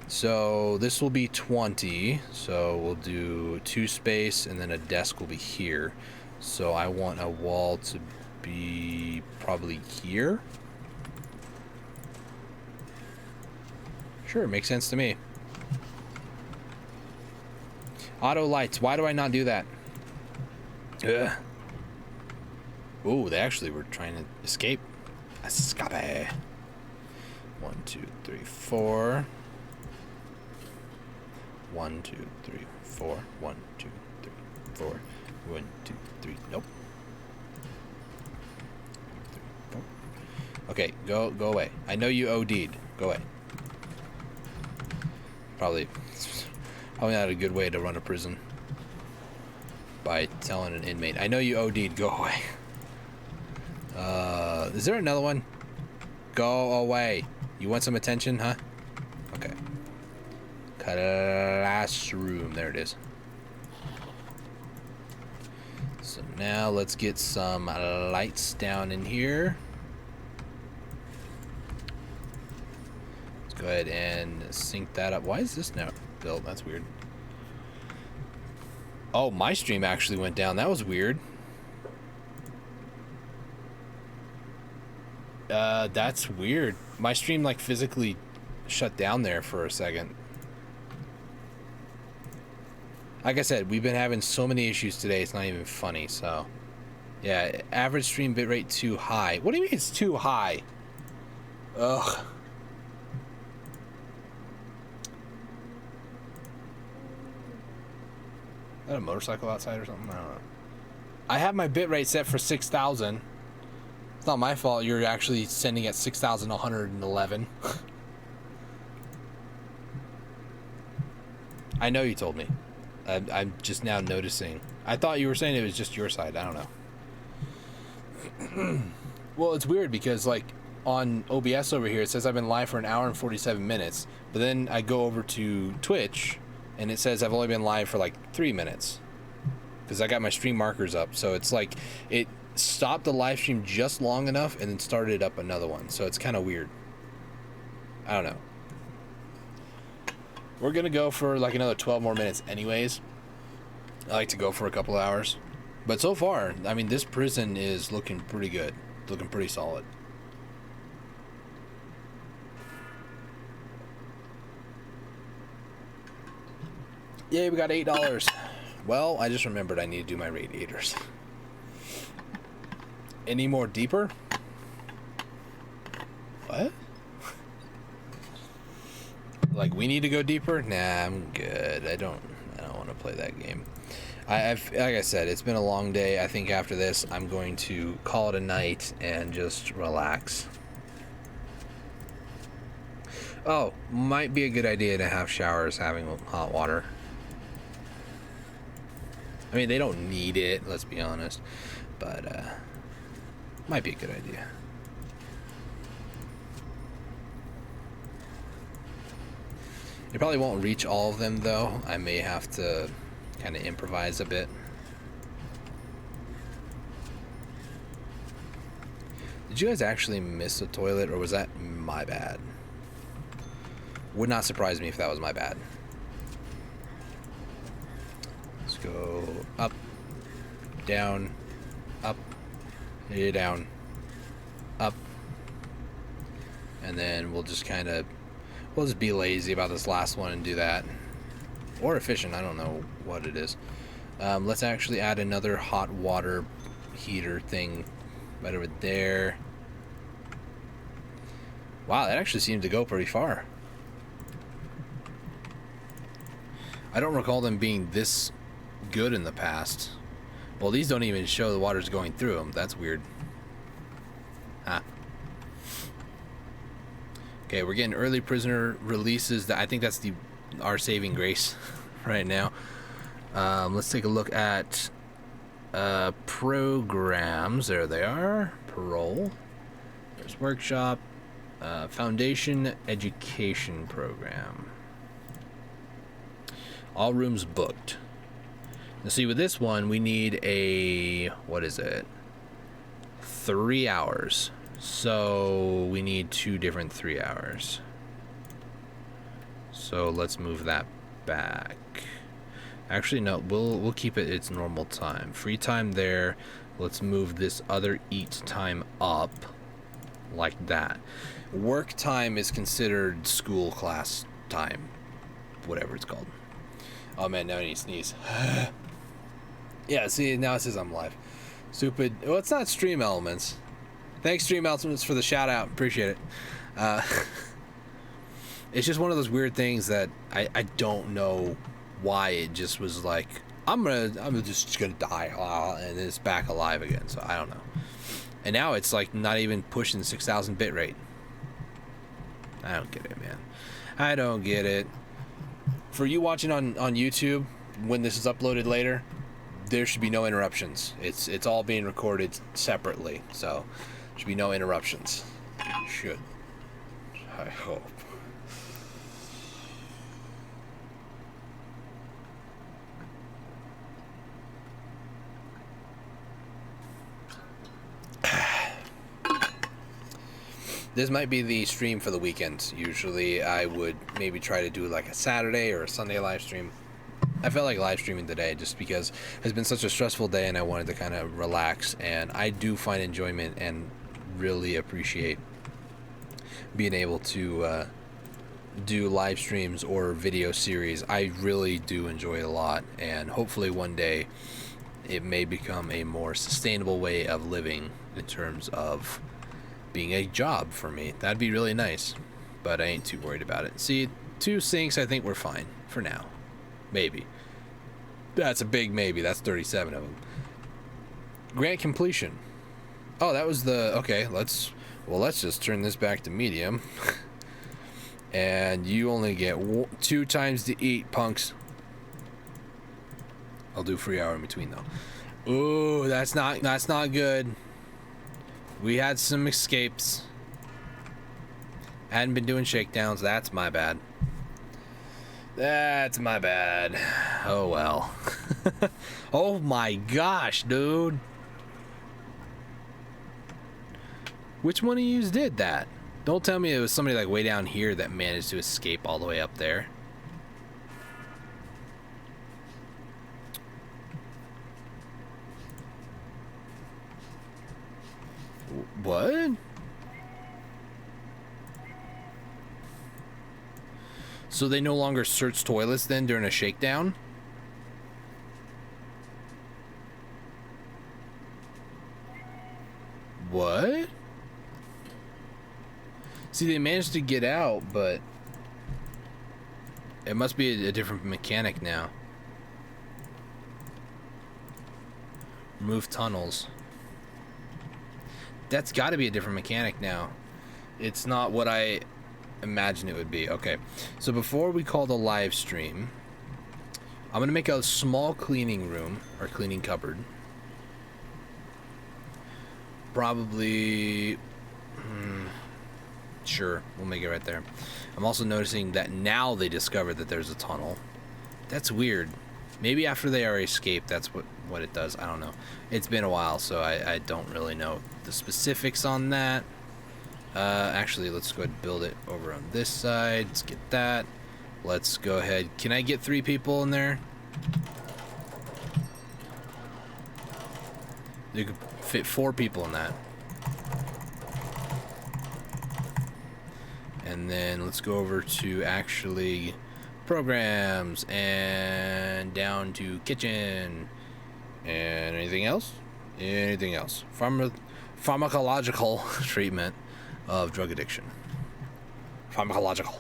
So this will be 20, so we'll do 2 space and then a desk will be here. So I want a wall to be probably here. Sure, makes sense to me. Auto lights, why do I not do that? Ugh. Ooh, they actually were trying to escape. Escape. 1, 2, 3, 4. 1, 2, 3, 4. 1, 2, 3, 4. 1, 2, 3. Nope. 3, 4. Okay, go away. I know you OD'd. Go away. Probably not a good way to run a prison. By telling an inmate, I know you OD'd. Go away. Is there another one? Go away. You want some attention, huh? Okay. Classroom. There it is. So now let's get some lights down in here. Let's go ahead and sync that up. Why is this now built? That's weird. Oh, my stream actually went down. That was weird. That's weird. My stream like physically shut down there for a second. Like I said, we've been having so many issues today, it's not even funny, so. Yeah, average stream bitrate too high. What do you mean it's too high? Ugh. Is that a motorcycle outside or something? I don't know. I have my bitrate set for 6,000. It's not my fault you're actually sending at 6,111. I know you told me. I'm just now noticing. I thought you were saying it was just your side. I don't know. Well, it's weird because like on OBS over here, it says I've been live for an hour and 47 minutes. But then I go over to Twitch and it says I've only been live for like 3 minutes. Because I got my stream markers up. So it's like it stopped the live stream just long enough and then started up another one. So it's kind of weird. I don't know. We're going to go for like another 12 more minutes anyways. I like to go for a couple hours. But so far, I mean, this prison is looking pretty good. Looking pretty solid. Yay, we got $8. Well, I just remembered I need to do my radiators. Any more deeper? What? Like we need to go deeper? Nah, I'm good. I don't want to play that game. Like I said, it's been a long day. I think after this, I'm going to call it a night and just relax. Oh, might be a good idea to have showers having hot water. I mean, they don't need it, let's be honest, but might be a good idea. It probably won't reach all of them, though. I may have to kind of improvise a bit. Did you guys actually miss a toilet, or was that my bad? Would not surprise me if that was my bad. Let's go up, down, up, down, up, and then we'll just be lazy about this last one and do that. Or efficient, I don't know what it is. Let's actually add another hot water heater thing right over there. Wow, that actually seemed to go pretty far. I don't recall them being this good in the past. Well, these don't even show the water's going through them. That's weird. Huh. Okay, we're getting early prisoner releases. I think that's our saving grace right now. Let's take a look at programs. There they are. Parole. There's workshop. Foundation education program. All rooms booked. Now see, with this one, we need what is it? 3 hours. So we need 2 different 3 hours. So let's move that back. Actually, no, we'll keep it its normal time. Free time there. Let's move this other eat time up like that. Work time is considered school class time, whatever it's called. Oh man, now I need to sneeze. Yeah, see, now it says I'm live. Stupid. Well, it's not Stream Elements. Thanks, Stream Elements, for the shout out. Appreciate it. It's just one of those weird things that I don't know why it just was like, I'm just gonna die, and it's back alive again. So I don't know. And now it's like not even pushing 6,000 bitrate. I don't get it, man. I don't get it. For you watching on YouTube, when this is uploaded later, there should be no interruptions. It's all being recorded separately, so there should be no interruptions. Should. I hope. This might be the stream for the weekend. Usually I would maybe try to do like a Saturday or a Sunday live stream. I felt like live streaming today just because it's been such a stressful day and I wanted to kind of relax, and I do find enjoyment and really appreciate being able to do live streams or video series. I really do enjoy it a lot, and hopefully one day it may become a more sustainable way of living in terms of being a job for me. That'd be really nice, but I ain't too worried about it. See, 2 sinks, I think we're fine for now. Maybe. That's a big maybe. That's 37 of them. Grant completion. Oh, that was the... Okay, let's just turn this back to medium. And you only get 2 times to eat, punks. I'll do free hour in between, though. Ooh, that's not good. We had some escapes. Hadn't been doing shakedowns. That's my bad. That's my bad. Oh well. Oh my gosh, dude. Which one of you did that? Don't tell me it was somebody like way down here that managed to escape all the way up there. What? So they no longer search toilets then during a shakedown? What? See, they managed to get out, but it must be a different mechanic now. Remove tunnels. That's got to be a different mechanic now. It's not what I imagine it would be. Okay, so before we call the live stream, I'm gonna make a small cleaning room or cleaning cupboard. Probably sure, we'll make it right there. I'm also noticing that now they discovered that there's a tunnel. That's weird. Maybe after they are escaped, that's what it does. I don't know. It's been a while, so I don't really know the specifics on that. Actually, let's go ahead and build it over on this side. Let's get that. Let's go ahead. Can I get 3 people in there? You could fit 4 people in that. And then let's go over to actually programs and down to kitchen. And anything else? Anything else? Pharmacological treatment of drug addiction. Pharmacological.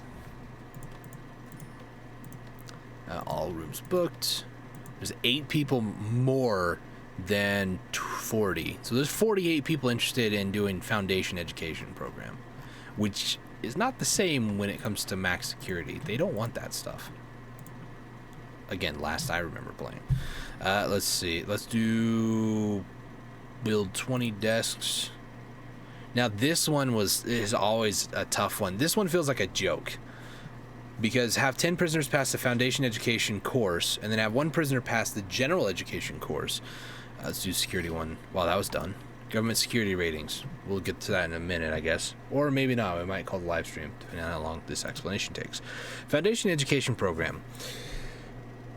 All rooms booked. There's 8 people more than 40. So there's 48 people interested in doing foundation education program, which is not the same when it comes to max security. They don't want that stuff. Again, last I remember playing. Let's see. Let's do build 20 desks. Now this one is always a tough one. This one feels like a joke. Because have 10 prisoners pass the foundation education course, and then have 1 prisoner pass the general education course. Let's do security one. Wow, that was done. Government security ratings. We'll get to that in a minute, I guess. Or maybe not. We might call the live stream, depending on how long this explanation takes. Foundation education program.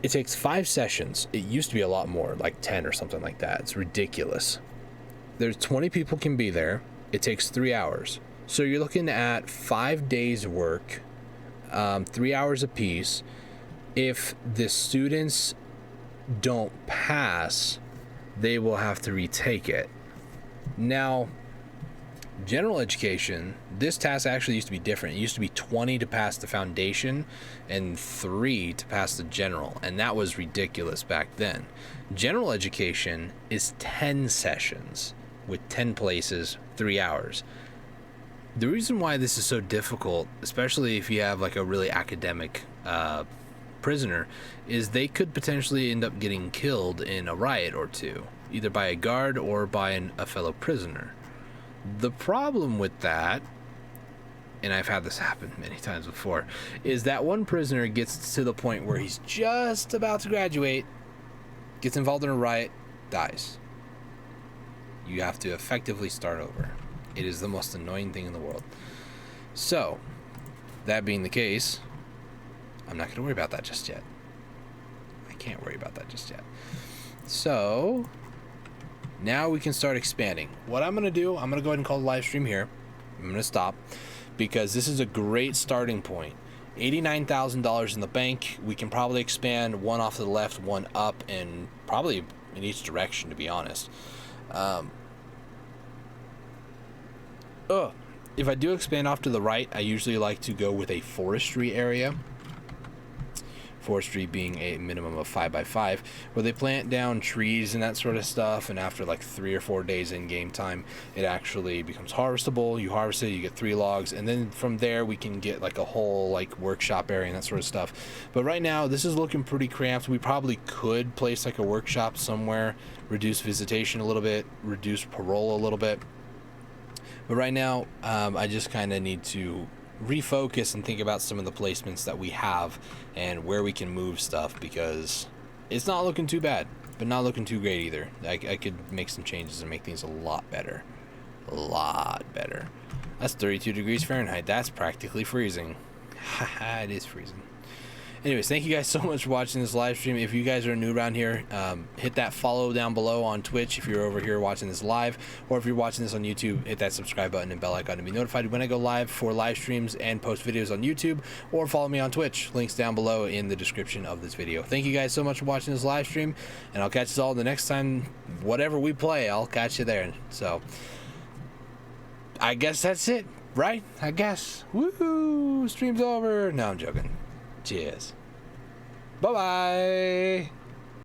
It takes 5 sessions. It used to be a lot more, like 10 or something like that. It's ridiculous. There's 20 people can be there. It takes 3 hours. So you're looking at 5 days work, 3 hours apiece. If the students don't pass, they will have to retake it. Now, general education, this task actually used to be different. It used to be 20 to pass the foundation and 3 to pass the general, and that was ridiculous back then. General education is 10 sessions with 10 places, 3 hours. The reason why this is so difficult, especially if you have like a really academic prisoner, is they could potentially end up getting killed in a riot or two, either by a guard or by a fellow prisoner. The problem with that, and I've had this happen many times before, is that one prisoner gets to the point where he's just about to graduate, gets involved in a riot, dies. You have to effectively start over. It is the most annoying thing in the world. So, that being the case, I'm not going to worry about that just yet. I can't worry about that just yet. So, now we can start expanding. What I'm going to do, I'm going to go ahead and call the live stream here. I'm going to stop because this is a great starting point. $89,000 in the bank. We can probably expand one off to the left, one up, and probably in each direction, to be honest. If I do expand off to the right, I usually like to go with a forestry area. Forestry being a minimum of 5x5, where they plant down trees and that sort of stuff, and after like 3 or 4 days in game time, it actually becomes harvestable. You harvest it, you get 3 logs, and then from there we can get like a whole like workshop area and that sort of stuff. But right now this is looking pretty cramped. We probably could place like a workshop somewhere, reduce visitation a little bit, reduce parole a little bit. But right now, I just kind of need to refocus and think about some of the placements that we have and where we can move stuff, because it's not looking too bad, but not looking too great either. I could make some changes and make things a lot better. A lot better. That's 32 degrees Fahrenheit. That's practically freezing. Haha, it is freezing. Anyways, thank you guys so much for watching this live stream. If you guys are new around here, hit that follow down below on Twitch if you're over here watching this live, or if you're watching this on YouTube, hit that subscribe button and bell icon to be notified when I go live for live streams and post videos on YouTube, or follow me on Twitch. Links down below in the description of this video. Thank you guys so much for watching this live stream, and I'll catch you all the next time. Whatever we play, I'll catch you there. So, I guess that's it, right? I guess. Woohoo! Stream's over. No, I'm joking. Cheers. Bye-bye.